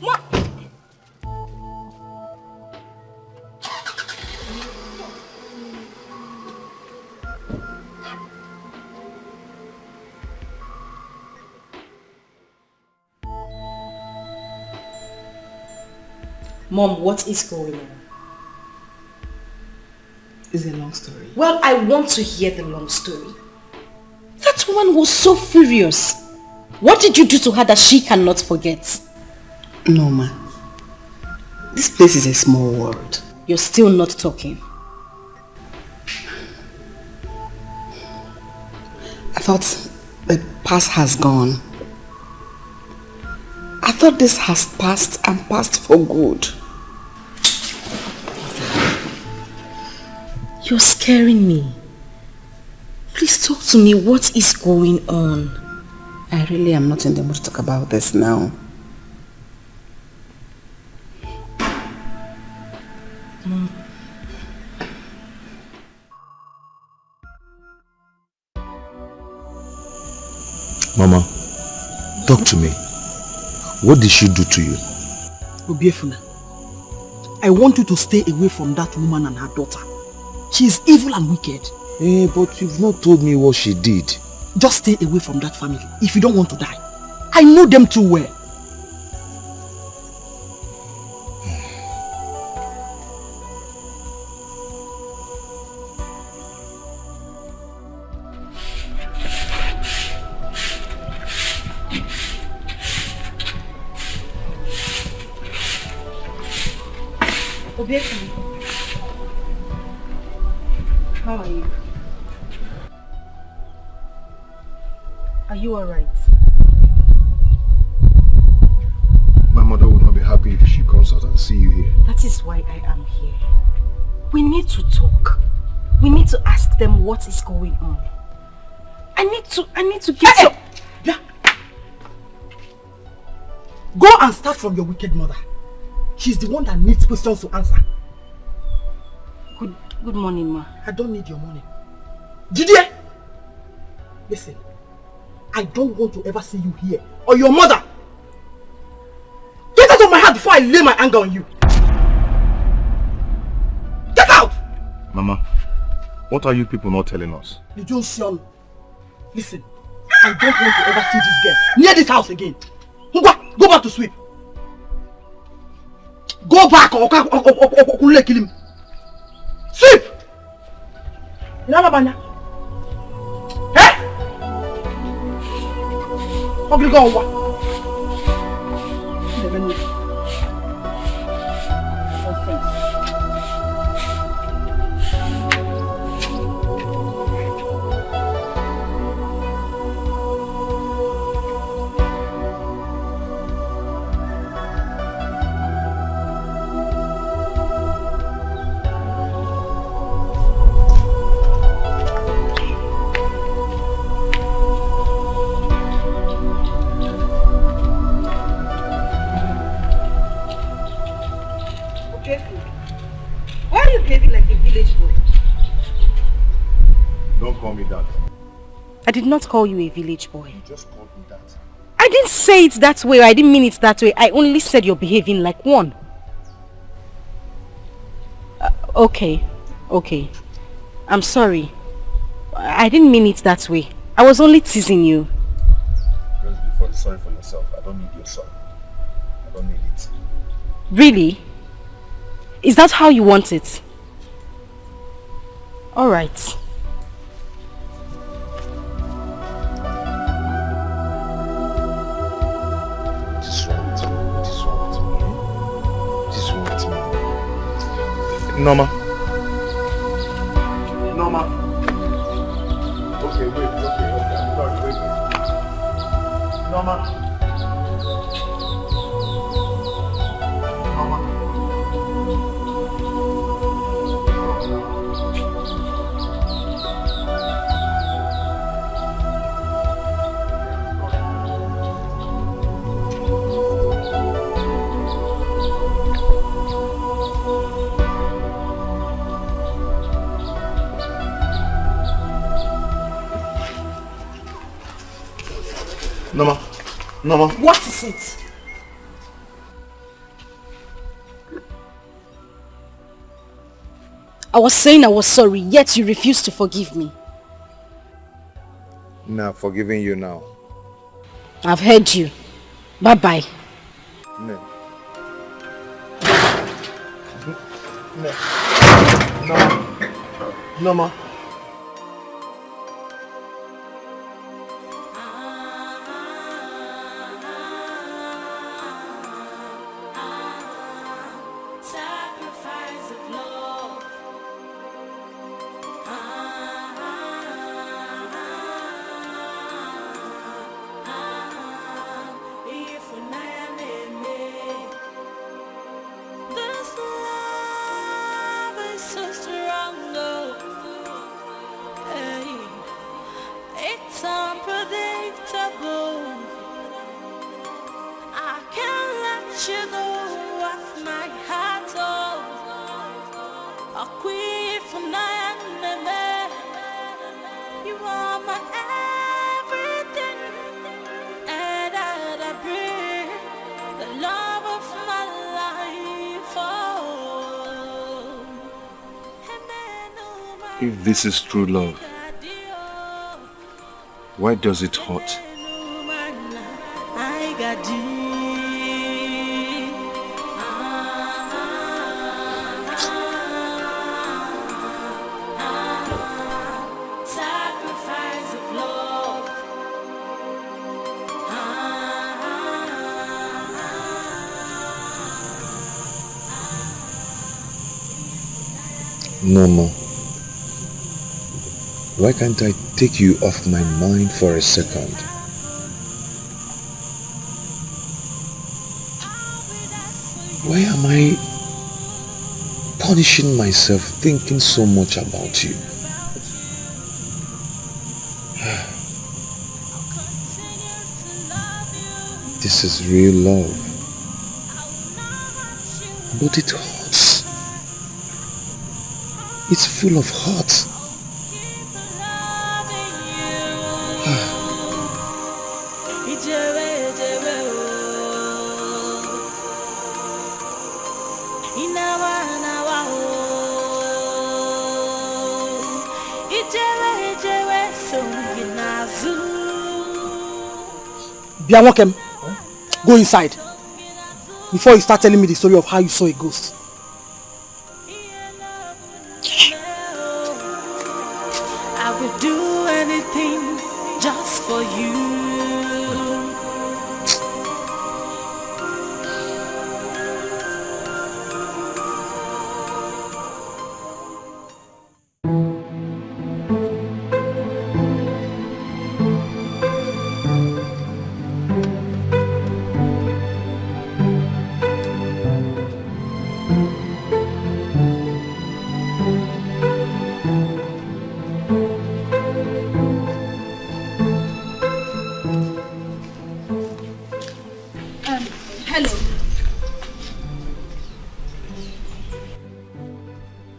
Mom! Mom, what is going on? It's a long story. Well, I want to hear the long story. That woman was so furious. What did you do to her that she cannot forget? No, ma. This place is a small world. You're still not talking. I thought the past has gone. I thought this has passed and passed for good. You're scaring me. Please talk to me. What is going on? I really am not in the mood to talk about this now. Mama, talk to me. What did she do to you? Obiefuna, I want you to stay away from that woman and her daughter. She is evil and wicked. But you've not told me what she did. Just stay away from that family if you don't want to die. I know them too well. Obiafuna. How are you? Are you alright? My mother will not be happy if she comes out and see you here. That is why I am here. We need to talk. We need to ask them what is going on. I need to get some... Yeah. Go and start from your wicked mother. She's the one that needs questions to answer. Good morning, ma. I don't need your money. Jide! Listen, I don't want to ever see you here or your mother. Get out of my heart before I lay my anger on you. Get out! Mama, what are you people not telling us? You don't see on. Listen, I don't want to ever see this girl near this house again. Go back to sweep. Go back or kill him. Sweep! Nalabanya. Eh? Ugly go over. Why are you behaving like a village boy? Don't call me that. I did not call you a village boy. You just called me that. I didn't say it that way. I didn't mean it that way. I only said you're behaving like one. Okay. I'm sorry. I didn't mean it that way. I was only teasing you. Just before sorry for yourself. I don't need your sorry. I don't need it. Really? Is that how you want it? All right. What is wrong with me? What is wrong with me? What is wrong with me? Norma. Norma. Okay, wait. Okay. I'm sorry. Wait. Norma. Norma. Norma. Norma. What is it? I was saying I was sorry, yet you refused to forgive me. Nah, forgiving you now. I've heard you. Bye-bye. No. No. Norma. Sacrifice of love. If this love is so strong, hey, it's unpredictable. I can't let you go off my heart, oh, you are my everything, and I breathe the love of my life, oh. If this is true love, why does it hurt? I got you. Sacrifice of love. Norma, why can't I take you off my mind for a second? Why am I punishing myself thinking so much about you? This is real love. But it hurts. It's full of hurt. Biamokem, go inside before you start telling me the story of how you saw a ghost. I would do anything just for you.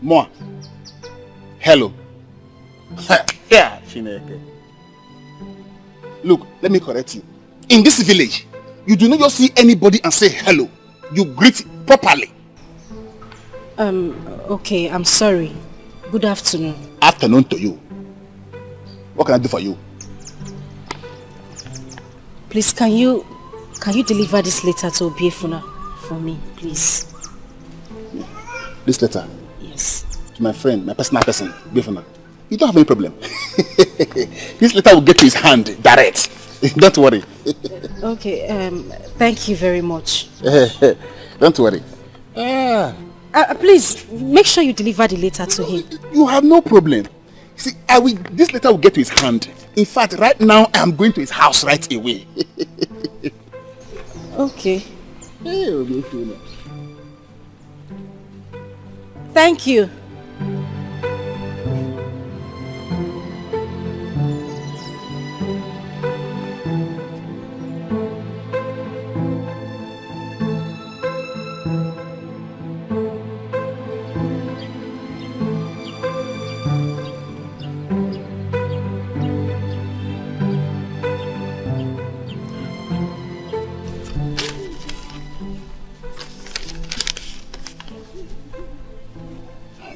Moi. Hello. Yeah, Chineke. Look, let me correct you. In this village, you do not just see anybody and say hello. You greet properly. Okay, I'm sorry. Good afternoon. Afternoon to you. What can I do for you? Please, can you deliver this letter to Obiefuna for me, please? This letter? Yes. To my friend, my personal person, Obiefuna. You don't have any problem. This letter will get to his hand direct. Don't worry. Okay, thank you very much. Don't worry. Please, make sure you deliver the letter to him. You have no problem. See, this letter will get to his hand. In fact, right now, I am going to his house right away. Okay. Hey, Obiefuna. Thank you.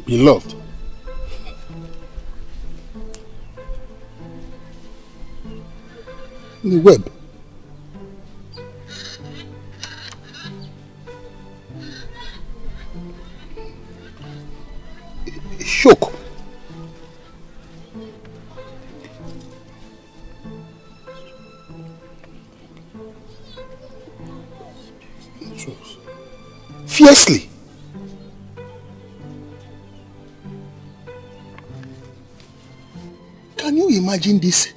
Beloved. The web. Shock. Fiercely. Can you imagine this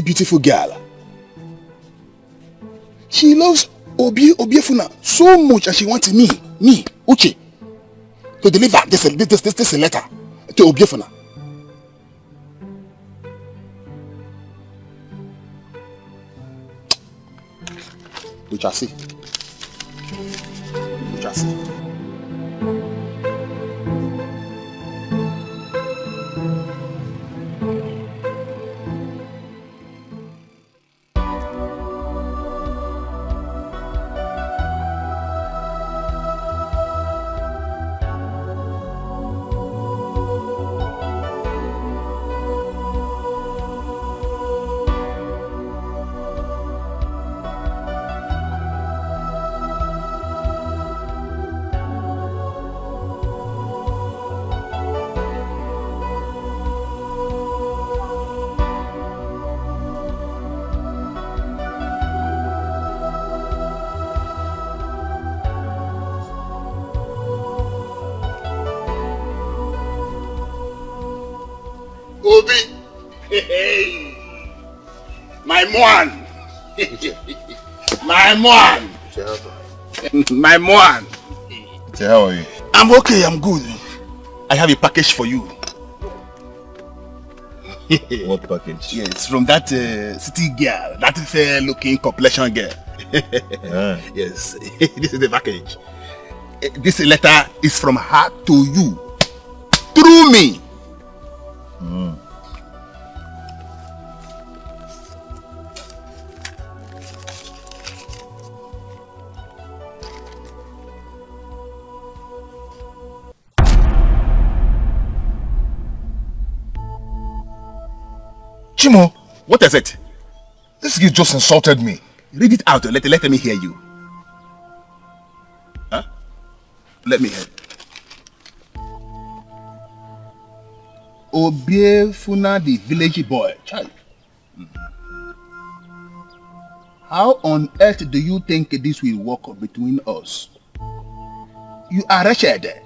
beautiful girl? She loves Obiefuna so much and she wants me, Uche, to deliver this letter to Obiefuna. We shall see. We shall see. Obi, my man, my man, my man. How are you? I'm okay, I'm good. I have a package for you. What package? Yes, from that city girl, that fair-looking complexion girl. Yes, this is the package. This letter is from her to you, through me. Chimo, What is it? this kid just insulted me. Read it out. Let me hear you. Huh? Let me hear. Obiefuna, the village boy. Child. How on earth do you think this will work between us? You are wretched,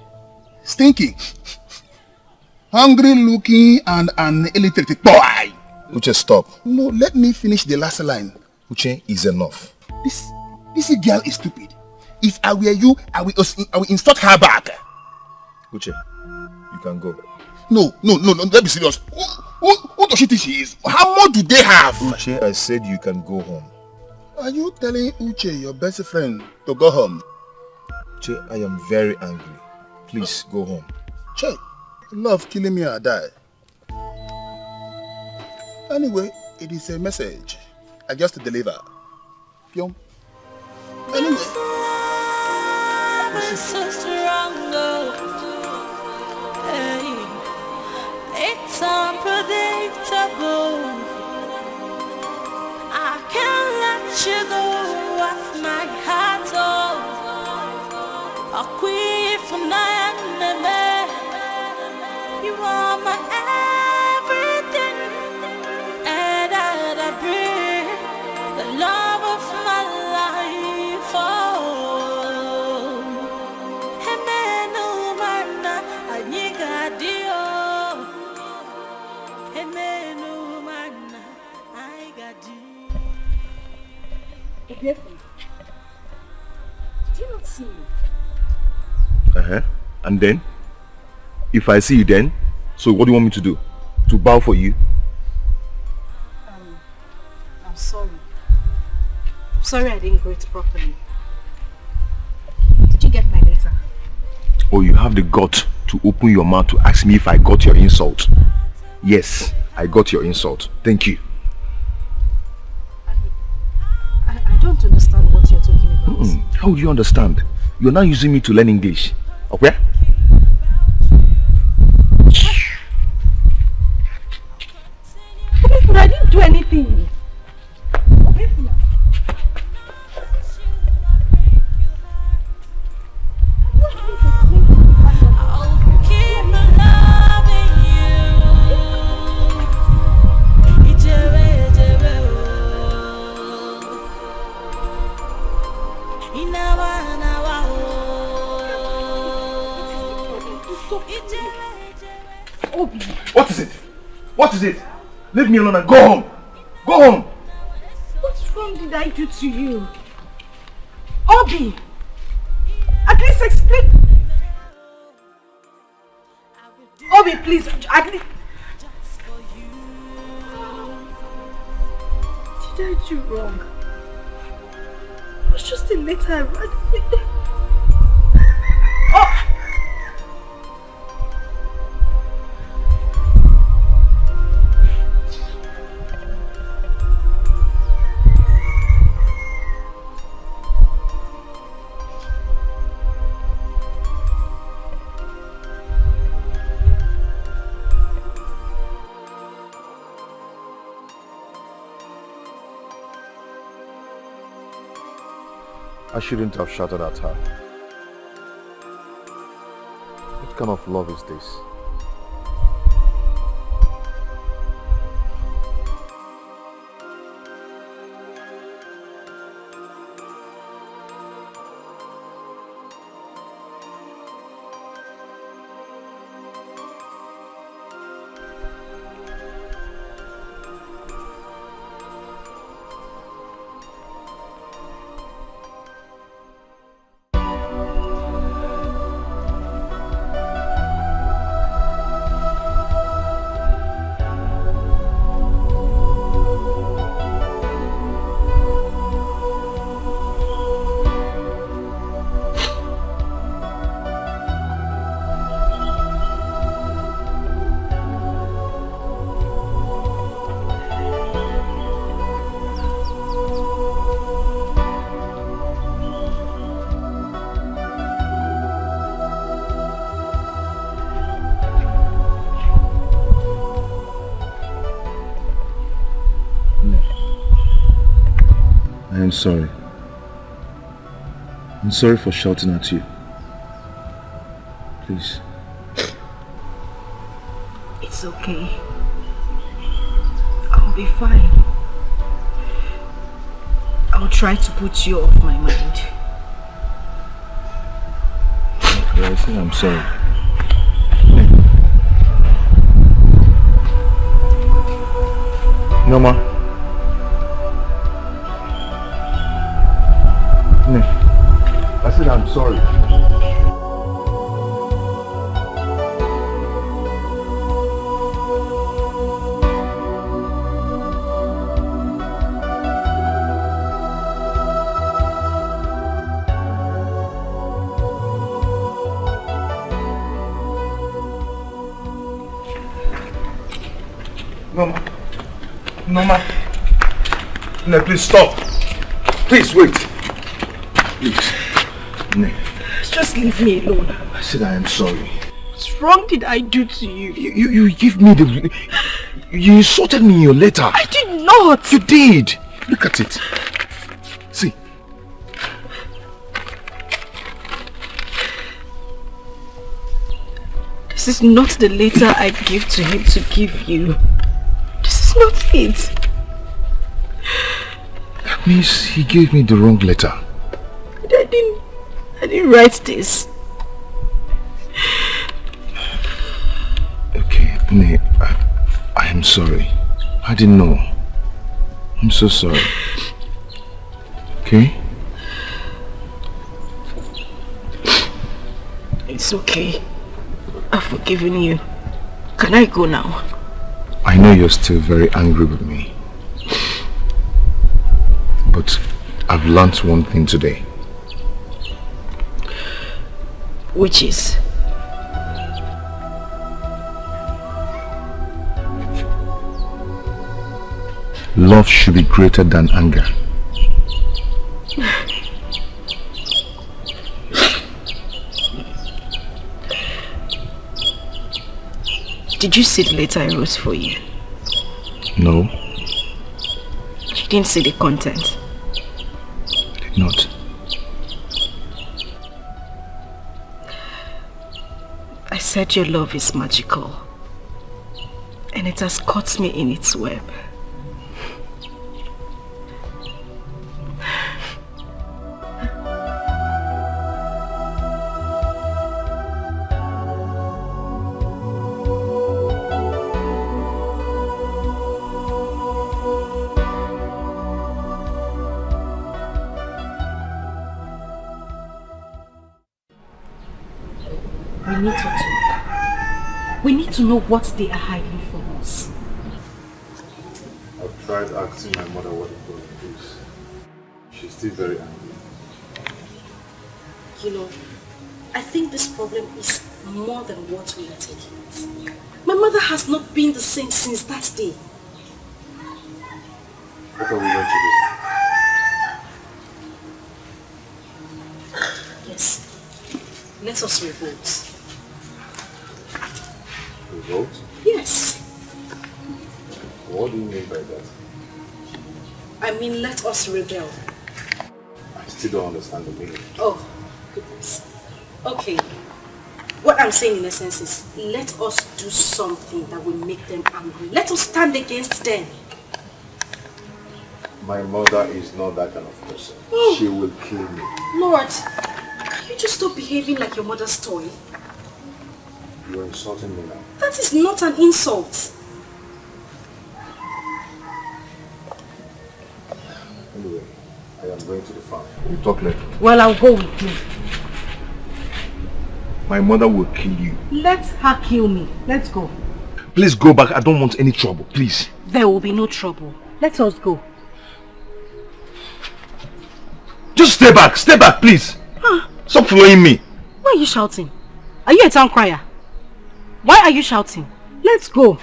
stinking, hungry looking, and an illiterate boy. Uche, stop. No, let me finish the last line. Uche is enough. This girl is stupid. If I were you, I will insult her back. Uche, you can go. No, let's be serious. Who does she think she is? How much do they have? Uche, I said you can go home. Are you telling Uche, your best friend, to go home? Uche, I am very angry. Please go home. Che, love killing me or die. Anyway, it is a message. I just deliver. Pyong. Anyway. So strong, oh. Hey. It's unpredictable. I can't let you see you. And then? If I see you then, so what do you want me to do? To bow for you? I'm sorry. I'm sorry I didn't greet properly. Did you get my letter? Oh, you have the gut to open your mouth to ask me if I got your insult. Yes, I got your insult. Thank you. I don't understand what you're talking about. How would you understand? You're now using me to learn English. Okay? But I didn't do anything. What is it? What is it? Leave me alone and go home. Go home. What wrong did I do to you? Obi! At least explain. Obi, please, at least. Did I do wrong? It was just a letter I read. Oh! I shouldn't have shouted at her. What kind of love is this? I'm sorry. I'm sorry for shouting at you. Please. It's okay. I'll be fine. I'll try to put you off my mind. Okay, I say I'm sorry. No more. I said I'm sorry. Norma. No, please stop. Please wait. Please. No. Just leave me alone. I said I am sorry. What wrong did I do to you? You give me the... You insulted me in your letter. I did not. You did. Look at it. See. This is not the letter I gave to him to give you. This is not it. That means he gave me the wrong letter. I didn't write this. Okay, Nee, I am sorry. I didn't know. I'm so sorry. Okay? It's okay. I've forgiven you. Can I go now? I know you're still very angry with me. But I've learned one thing today. Which is? Love should be greater than anger. Did you see the letter I wrote for you? No, You didn't see the content. I did not. I said your love is magical. And it has caught me in its web. We need to talk. We need to know what they are hiding from us. I've tried asking my mother what the problem is. She's still very angry. You know, I think this problem is more than what we are taking it. My mother has not been the same since that day. What are we going to do? Yes. Let us revolt. Revolt? Yes. What do you mean by that? I mean, let us rebel. I still don't understand the meaning. Oh, goodness. Okay. What I'm saying in essence is, let us do something that will make them angry. Let us stand against them. My mother is not that kind of person. She will kill me. Lord, can you just stop behaving like your mother's toy? You're insulting me now. That is not an insult. Anyway, I am going to the farm. We'll talk later. Well, I'll go with you. My mother will kill you. Let her kill me. Let's go. Please go back. I don't want any trouble. Please. There will be no trouble. Let us go. Just stay back. Stay back, please. Huh? Stop following me. Why are you shouting? Are you a town crier? Why are you shouting? Let's go.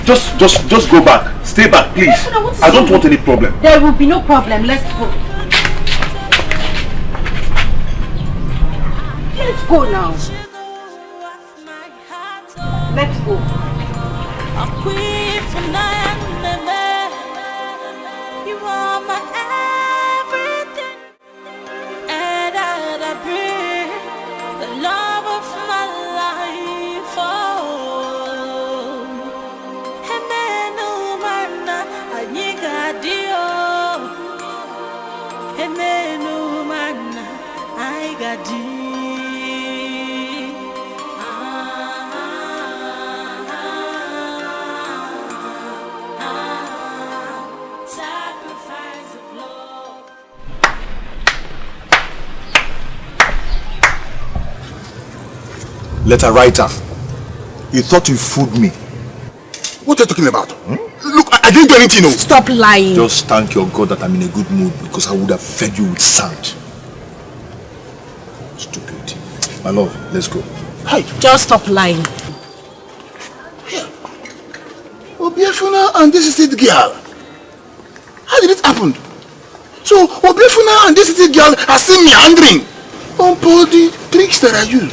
Just go back. Stay back, please. I don't want any problem. There will be no problem. Let's go. Let's go now. Let's go. You are my everything, and I breathe the love of my life. Oh, Hemenu mana anyigadio, Hemenu mana aigadi. Letter writer, you thought you fooled me. What are you talking about? Look, I didn't do anything. No. Stop lying. Just thank your God that I'm in a good mood, because I would have fed you with sand. Stupid. My love, let's go. Hi. Just stop lying. Obiefuna and this is it girl. How did it happen? So Obiefuna and this is it girl are still meandering on all the tricks that I use.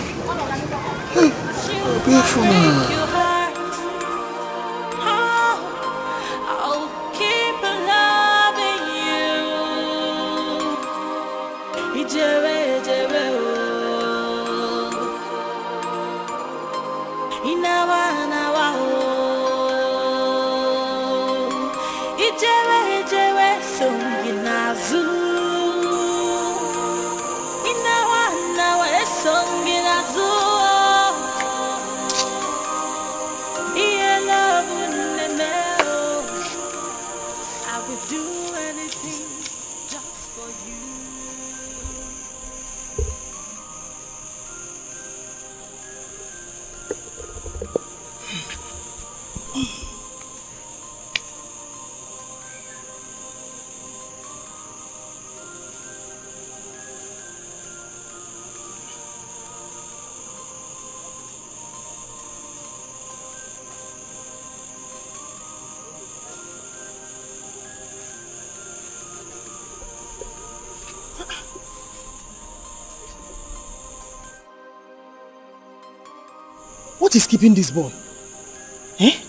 Hey, Obiefuna. What is keeping this boy? Eh?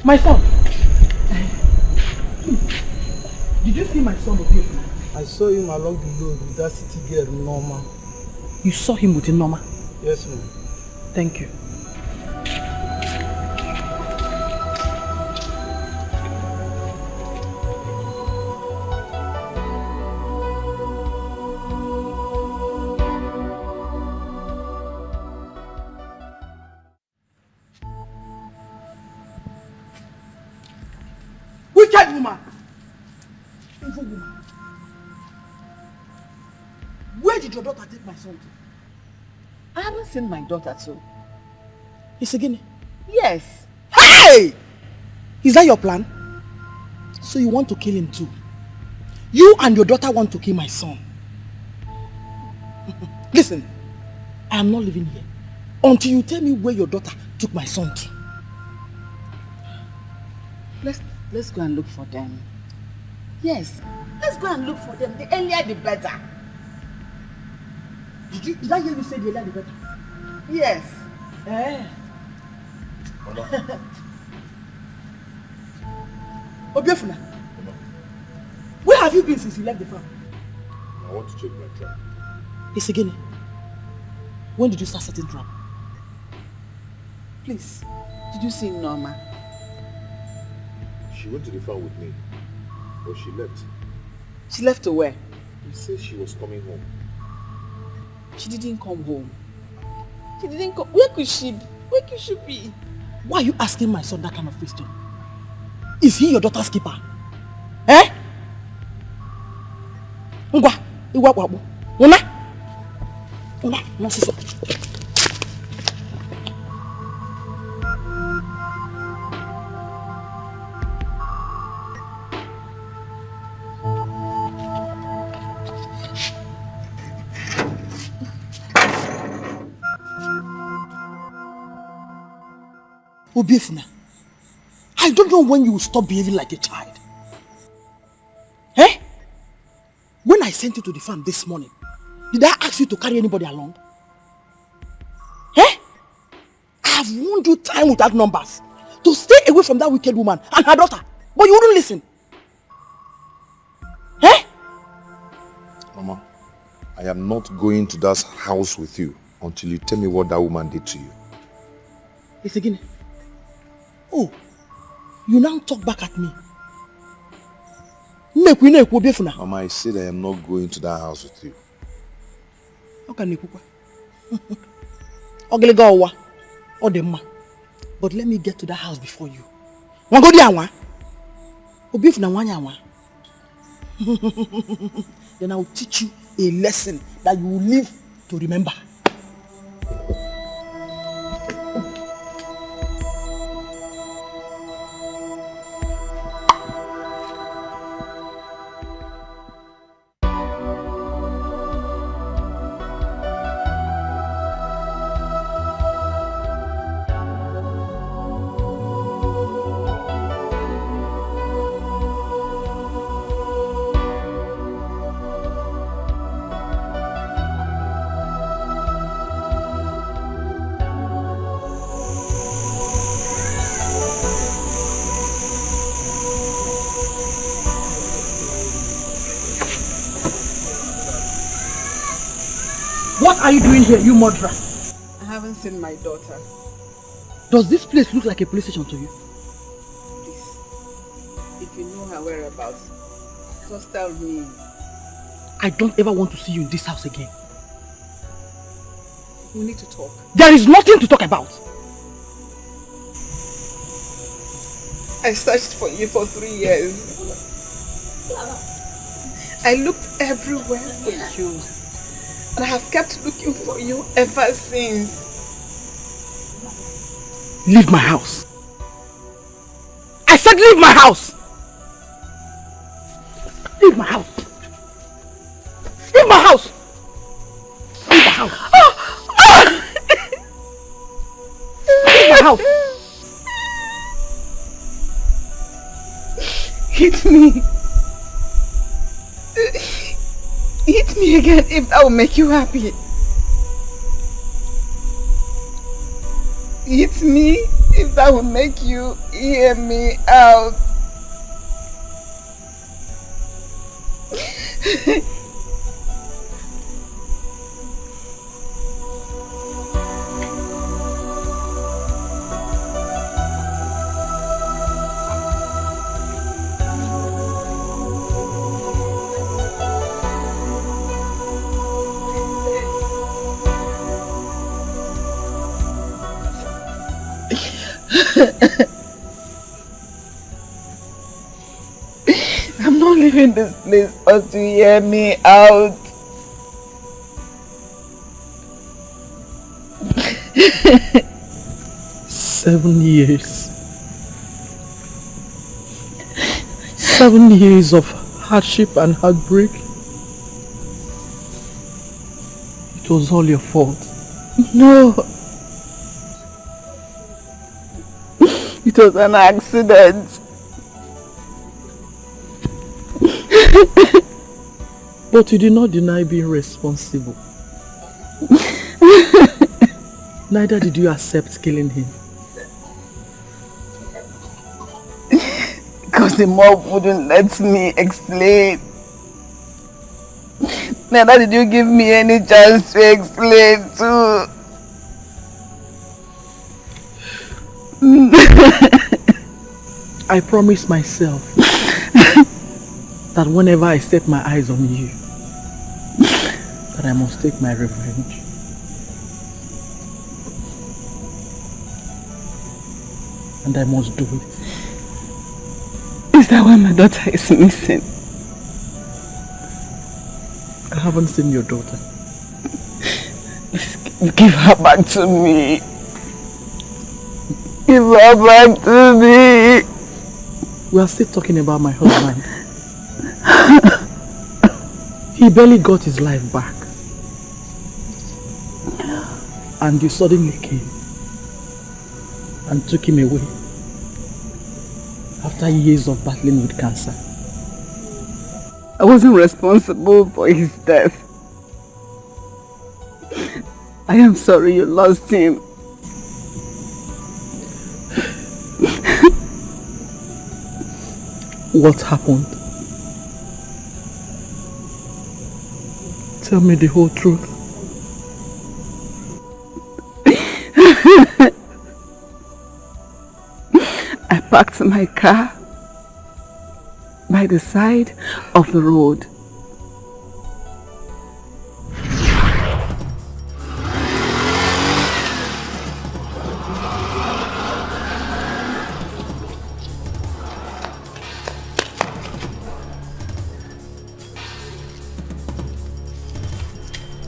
My son! Did you see my son Obi? I saw him along the road with that city girl, Norma. You saw him with Norma? Yes, ma'am. Thank you. Wicked woman! Evil woman! Where did your daughter take my son to? I haven't seen my daughter too. It's a guinea? Yes. Hey! Is that your plan? So you want to kill him too? You and your daughter want to kill my son. Listen, I am not living here until you tell me where your daughter took my son to. Let's go and look for them. Yes, let's go and look for them. The earlier the better. Did I hear you say the earlier the better? Yes. Obiefuna, where have you been since you left the farm? I want to check my trap. It's again. When did you start setting trap? Please, did you see Norma? She went to the farm with me, but she left. She left to where? He said she was coming home. She didn't come home. She didn't come. Where could she be? Where could she be? Why are you asking my son that kind of question? Is he your daughter's keeper? Eh? Ngwa, iwa wabu. Una? Una, no siso. Obiefuna, I don't know when you will stop behaving like a child. Eh? When I sent you to the farm this morning, did I ask you to carry anybody along? Eh? I have warned you time without numbers to stay away from that wicked woman and her daughter, but you wouldn't listen. Eh? Mama, I am not going to that house with you until you tell me what that woman did to you. It's again. Oh, you now talk back at me. Mama, I said I am not going to that house with you. How can you cook? But let me get to that house before you. Then I will teach you a lesson that you will live to remember. What are you doing here, you murderer? I haven't seen my daughter. Does this place look like a police station to you? Please, if you know her whereabouts, just tell me. I don't ever want to see you in this house again. We need to talk. There is nothing to talk about. I searched for you for 3 years. I looked everywhere for you. And I have kept looking for you ever since. Leave my house. I said leave my house. Leave my house. Leave my house. Leave my house. Leave my house. Hit me. Hit me again if that will make you happy. Hit me if that will make you hear me out. I'm not leaving this place until you hear me out. Seven years. 7 years of hardship and heartbreak. It was all your fault. No. It was an accident. But you did not deny being responsible. Neither did you accept killing him. Because the mob wouldn't let me explain. Neither did you give me any chance to explain too. I promised myself that whenever I set my eyes on you, that I must take my revenge. And I must do it. Is that why my daughter is missing? I haven't seen your daughter. Please give her back to me. Give her back to me. We are still talking about my husband. He barely got his life back. And you suddenly came and took him away after years of battling with cancer. I wasn't responsible for his death. I am sorry you lost him. What happened? Tell me the whole truth. I parked my car by the side of the road.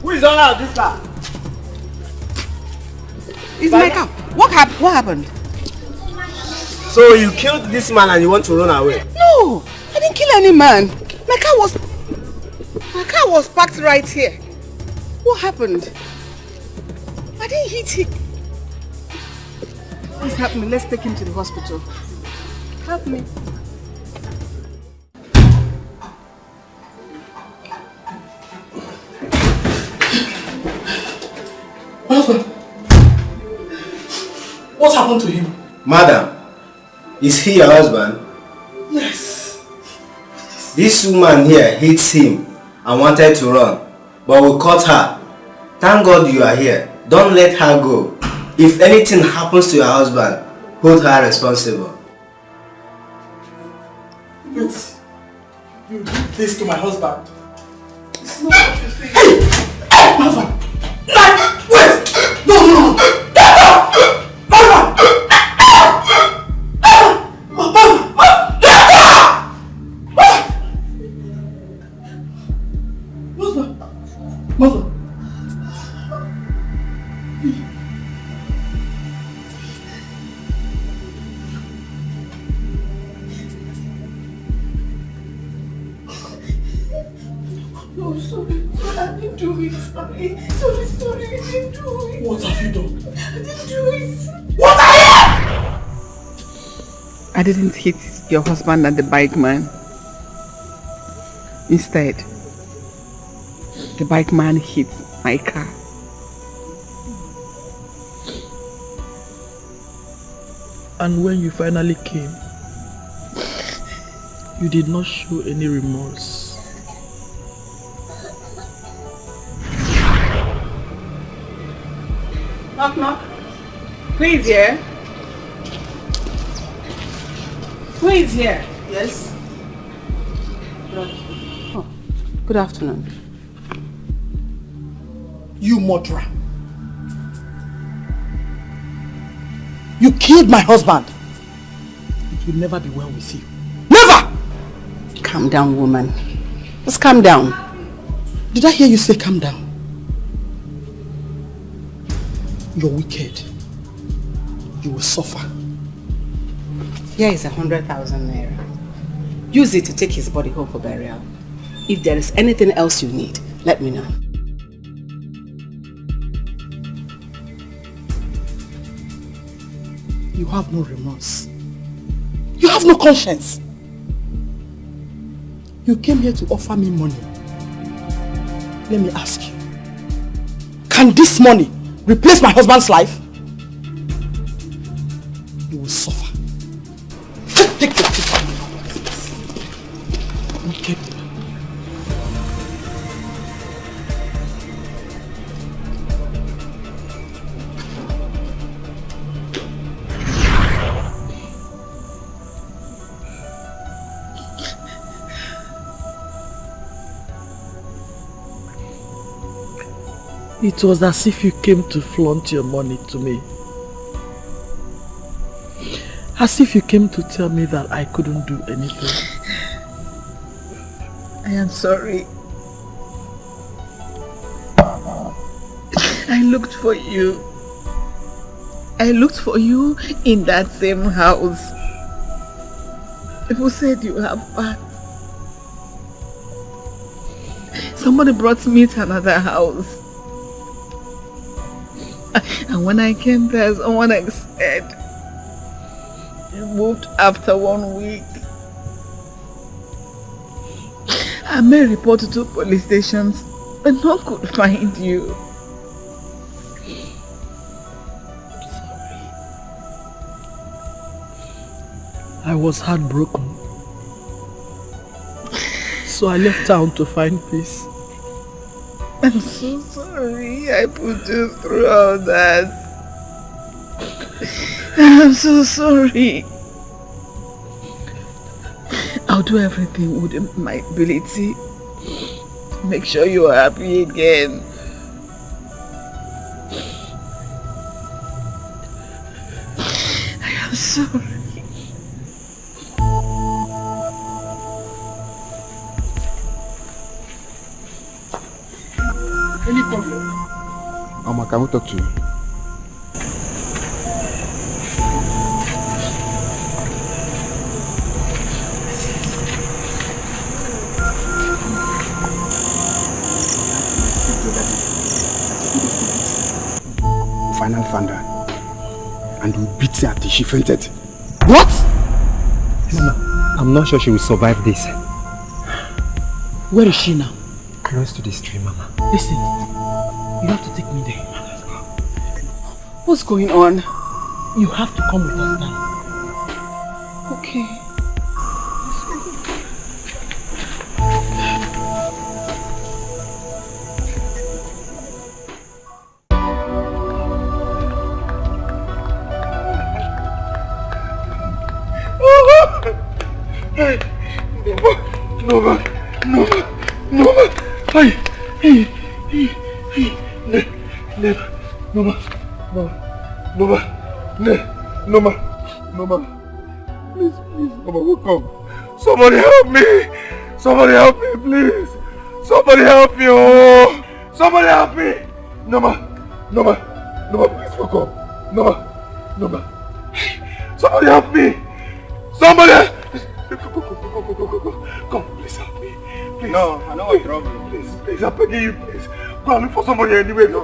Who is all out this car? It's my car. What happened? So you killed this man and you want to run away? No, I didn't kill any man. My car was parked right here. What happened? I didn't hit him. Please help me. Let's take him to the hospital. Help me. What happened to him? Madam, is he your husband? Yes. This woman here hates him and wanted to run, but we caught her Thank God you are here. Don't let her go. If anything happens to your husband, hold her responsible. Yes. You did this to my husband. It's not what you think. Hey! Martha! Wait! No! Get up! Martha! Mother! No, sorry. I didn't do it. Sorry. Sorry. I didn't do it. What have you done? I didn't do it. What are you? I didn't hit your husband and the bike man. Instead, the bike man hit my car. And when you finally came, you did not show any remorse. Knock, knock. Who is here? Who is here? Yes. Oh, good afternoon. You murderer. You killed my husband. It will never be well with you. Never! Calm down, woman. Just calm down. Did I hear you say calm down? You're wicked. You will suffer. Here is 100,000 naira. Use it to take his body home for burial. If there is anything else you need, let me know. You have no remorse. You have no conscience. You came here to offer me money. Let me ask you. Can this money replace my husband's life? You will suffer. Take the tip. Wicked. It was as if you came to flaunt your money to me. As if you came to tell me that I couldn't do anything. I am sorry. I looked for you. I looked for you in that same house. People said you have bad. Somebody brought me to another house. And when I came there, someone said you moved after 1 week. I made a report to 2 police stations, but no one could find you. I was heartbroken. So I left town to find peace. I'm so sorry I put you through all that. I'm so sorry. I'll do everything within my ability to make sure you are happy again. I am sorry. Any problem? Mama, can we talk to you? We finally found her. And we beat her till she fainted. What? Mama, I'm not sure she will survive this. Where is she now? Close to the stream, Mama. Listen, you have to take me there. What's going on? You have to come with us now. Okay. Noma. Hey. Noma. Please, Noma, wake up. Somebody help me, please. Somebody help me, oh. Somebody help me. Noma, please wake up. Noma. Somebody help me. Somebody. Come, please help me. Please. No, I know what's wrong. Please, I'm begging you, please. Go and look for somebody anyway. No.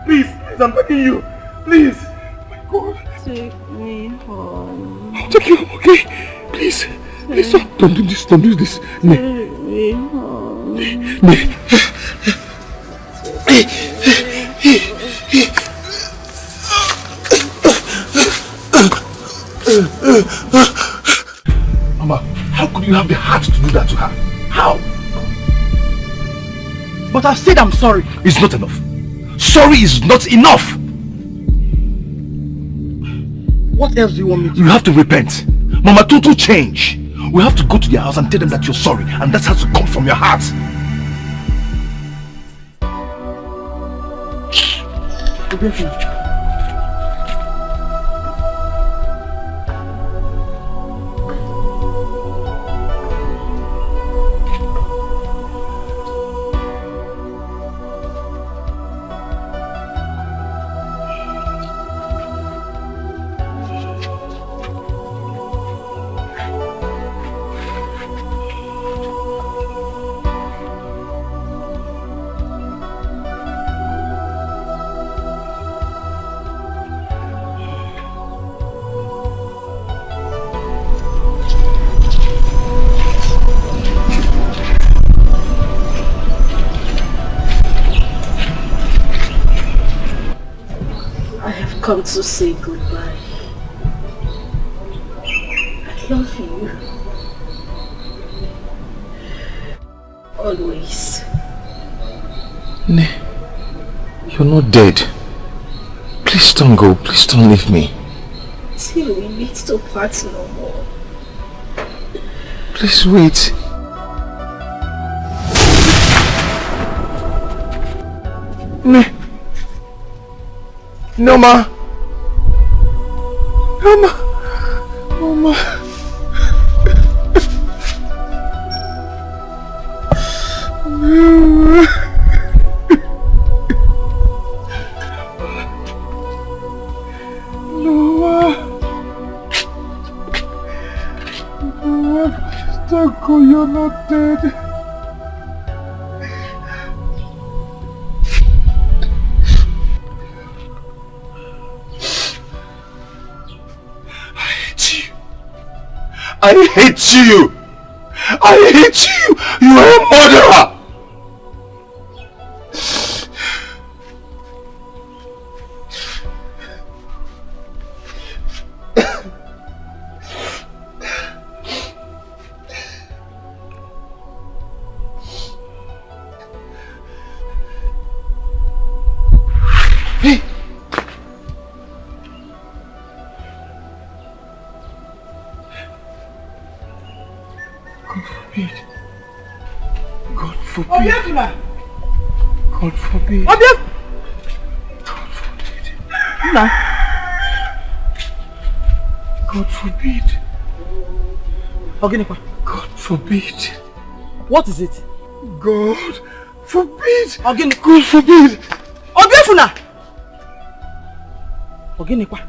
Please, I'm begging you. Please. My God. Take me home. I'll take you home, okay? Please. Please, don't do this. Take me home. Mama, how could you have the heart to do that to her? How? But I've said I'm sorry. It's not enough. Sorry is not enough. What else do you want me to do? You have to repent. Mama, total change. We have to go to their house and tell them that you're sorry, and that has to come from your heart. Come to say goodbye. I love you. Always. Ne, you're not dead. Please don't go. Please don't leave me. Till we meet to part no more. Please wait. Ne. Noma. You're not dead. I hate you. You are a murderer. God forbid. Nah. God forbid. Oginekwa. God forbid. What is it? God forbid. Oginekwa. God forbid. Obiefuna. Oginekwa.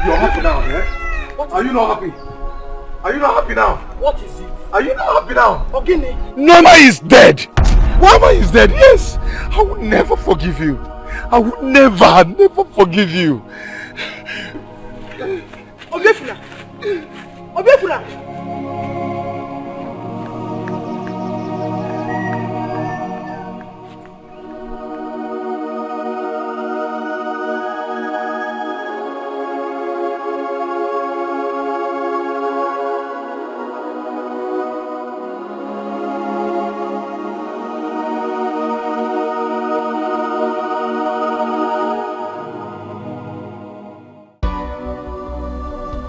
You're happy now, eh? Are you not happy? Are you not happy now? What is it? Are you not happy now? Ogini. Noma is dead! Noma is dead, yes! I will never forgive you. I will never forgive you. Obiefuna! Obiefuna!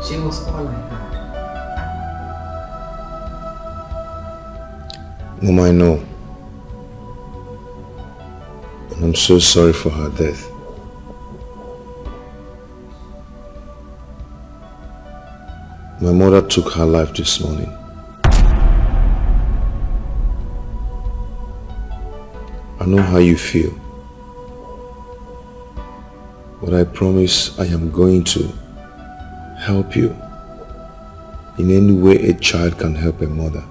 She was all I had. Mom, I know. And I'm so sorry for her death. My mother took her life this morning. I know how you feel. But I promise I am going to help you in any way a child can help a mother.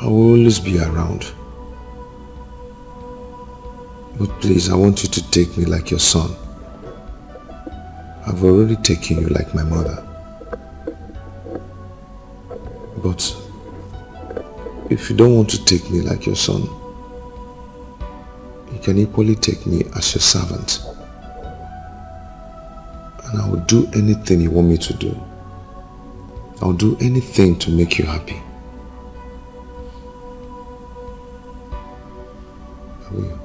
I will always be around. But please, I want you to take me like your son. I've already taken you like my mother. But if you don't want to take me like your son, you can equally take me as your servant. And I will do anything you want me to do. I'll do anything to make you happy. I will.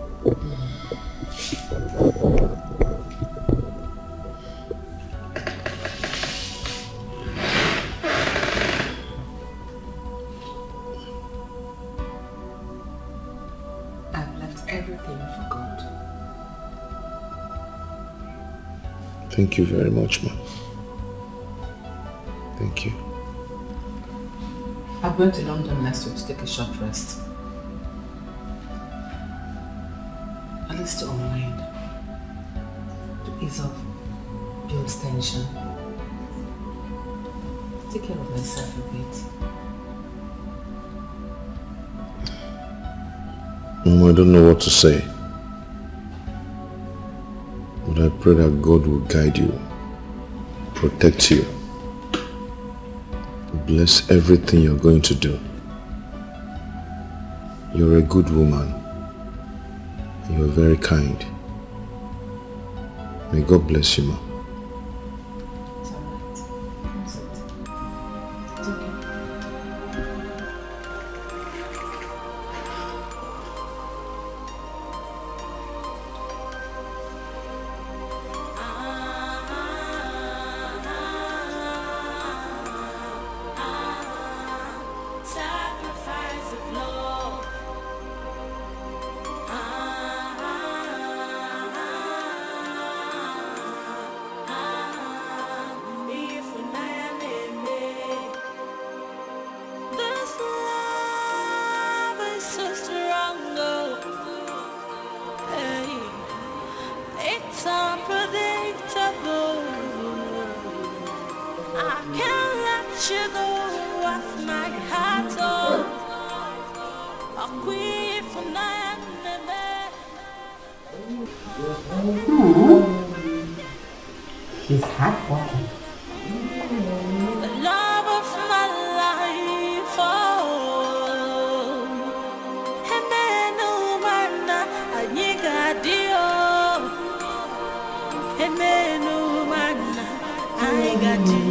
I've left everything for God. Thank you very much, Mom. Thank you. I'm going to London next week to take a short rest. At least to unwind. To ease off Bill's tension. Take care of myself a bit. Mom, I don't know what to say. But I pray that God will guide you, protect you, bless everything you're going to do. You're a good woman. You're very kind. May God bless you, Mom. It's alright. That's it. It's okay. Sacrifice of love. He's hardworking. The love of my life, oh. Hemenu mana anyigadio. Hemenu mana aigadi.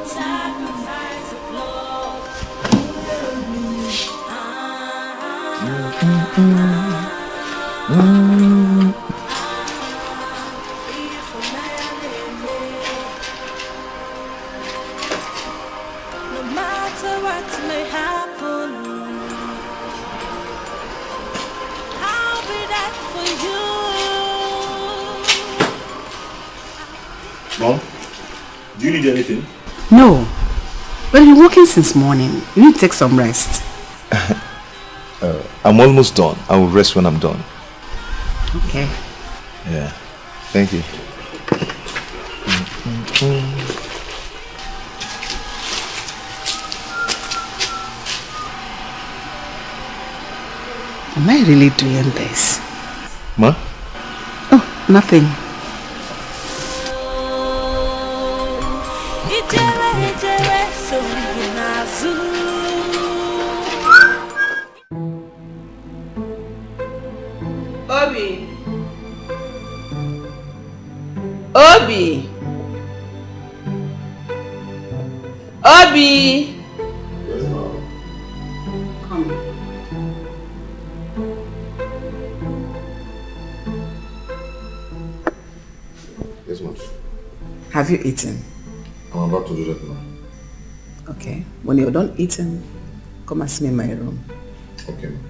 Sacrifice of love. No matter what may happen, I'll be there for you. Mom, do you need anything? No. But you've been working since morning. You need to take some rest. I'm almost done. I will rest when I'm done. Okay. Yeah. Thank you. Am I really doing this? Ma? Oh, nothing. Obi! Obi! Obi! Come. Yes, ma'am. Have you eaten? I'm about to do that now. Okay. When you're done eating, come and see me in my room. Okay, ma'am.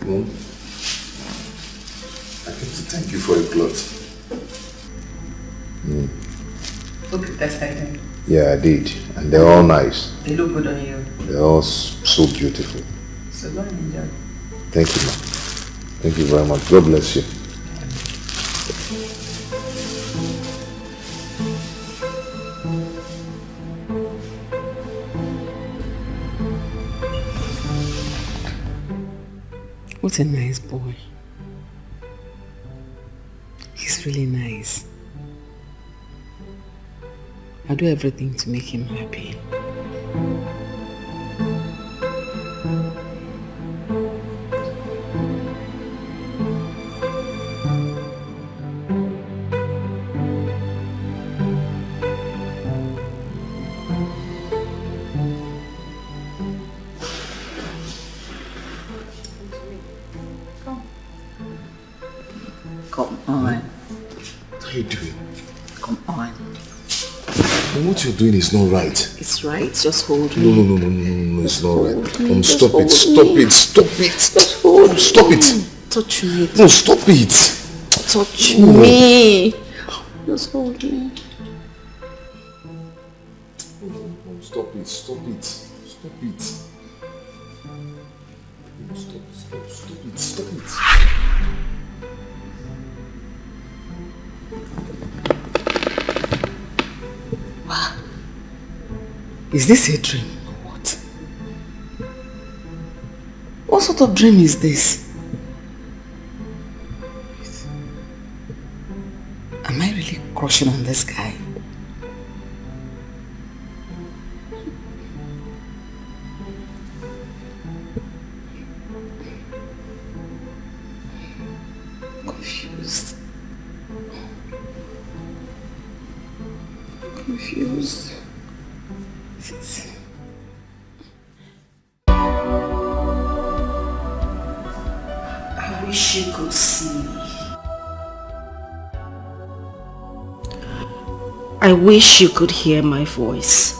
Mom, I came to thank you for your clothes. Look at that item. Yeah, I did. And they're all nice. They look good on you. They're all so beautiful. So go and enjoy. Thank you, ma'am. Thank you very much. God bless you. What a nice boy. He's really nice. I'll do everything to make him happy. Come on. What are you doing? Come on. And what you're doing is not right. It's right. Just hold me. No, it's not right. Just Stop hold it, stop me. it, stop it. Just hold Stop me. it. Touch me. No, stop it. Touch No. me. Just hold me. Stop it, stop it, stop it. Stop it, stop it. Is this a dream or what? What sort of dream is this? Am I really crushing on this guy? Confused. Confused. I wish you could see. I wish you could hear my voice.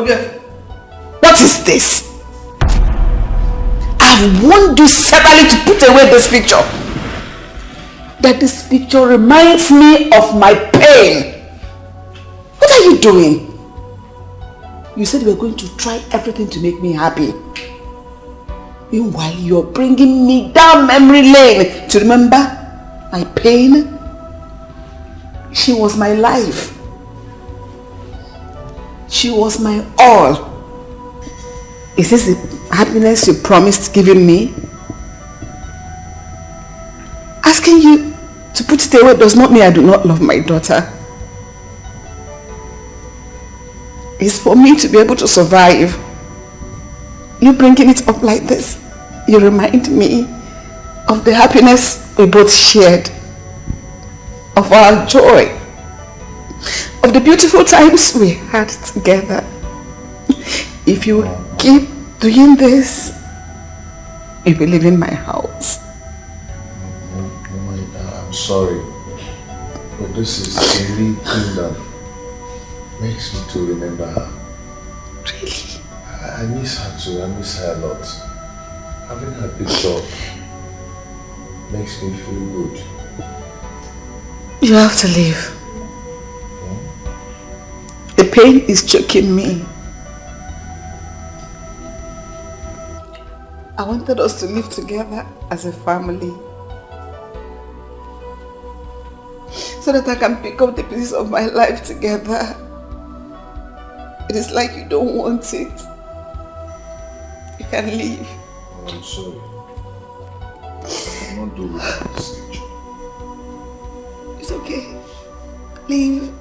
Okay. What is this? I've warned you severally to put away this picture. That this picture reminds me of my pain. What are you doing? You said you were going to try everything to make me happy. Meanwhile, you're bringing me down memory lane to remember my pain. She was my life. She was my all. Is this the happiness you promised giving me? Asking you to put it away does not mean I do not love my daughter. It's for me to be able to survive. You bringing it up like this, you remind me of the happiness we both shared, of our joy, of the beautiful times we had together. If you keep doing this, you will leave in my house. I'm sorry, but this is the only thing that makes me to remember her. Really? I miss her too. I miss her a lot. Having her picture makes me feel good. You have to leave. The pain is choking me. I wanted us to live together as a family, so that I can pick up the pieces of my life together. It is like you don't want it. You can leave. Oh, I'm sorry. I cannot do without this picture. It's okay. Leave.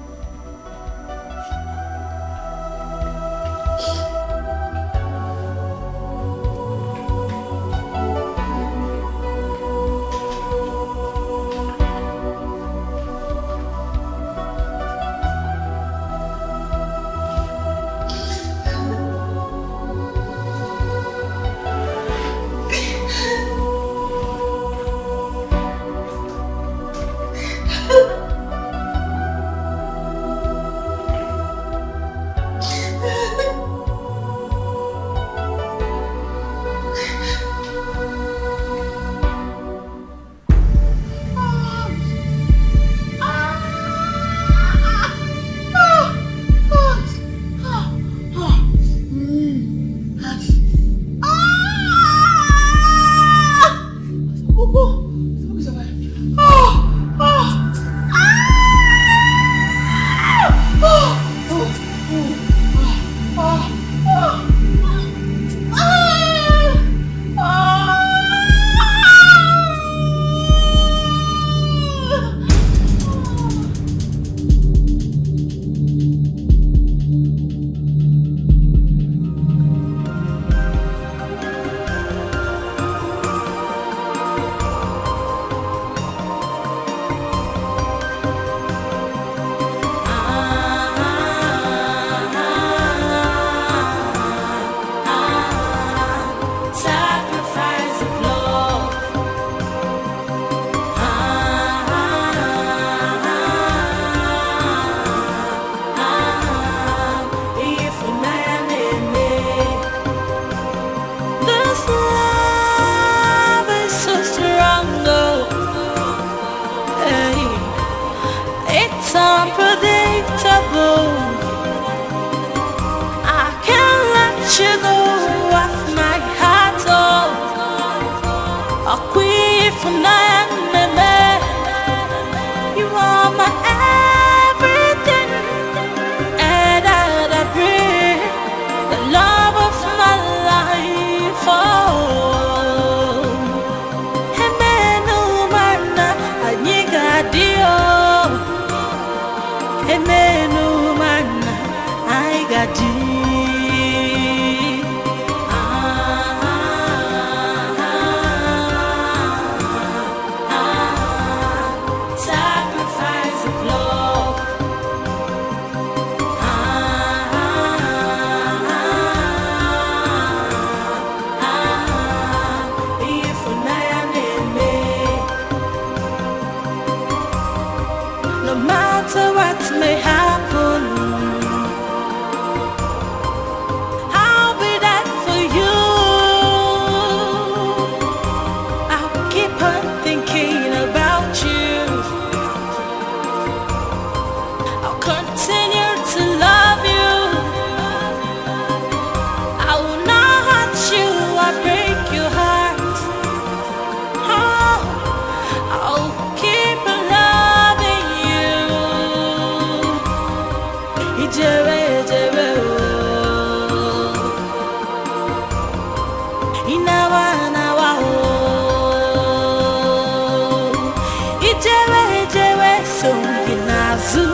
esonginazu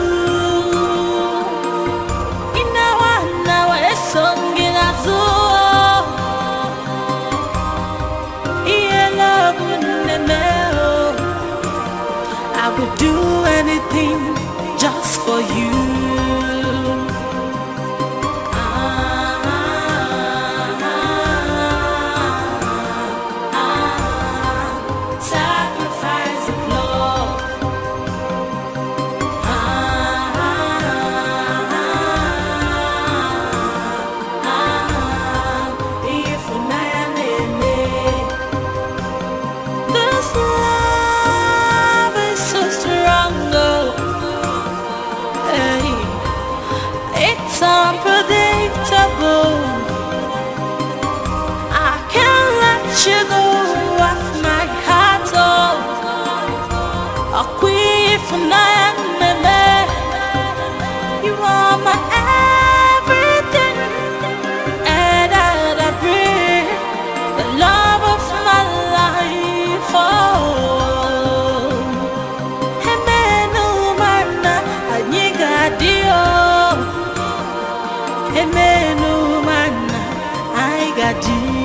inawana esonginazu iyelabunnemeo I would do anything just for you. Sacrifice of love. If this love is so strong, oh, hey, it's unpredictable. I can't let you go off my heart, oh. Okoli for you are my everything, and I bring the love of my life, oh. Emenu mana anyigadio, emenu mana I got you.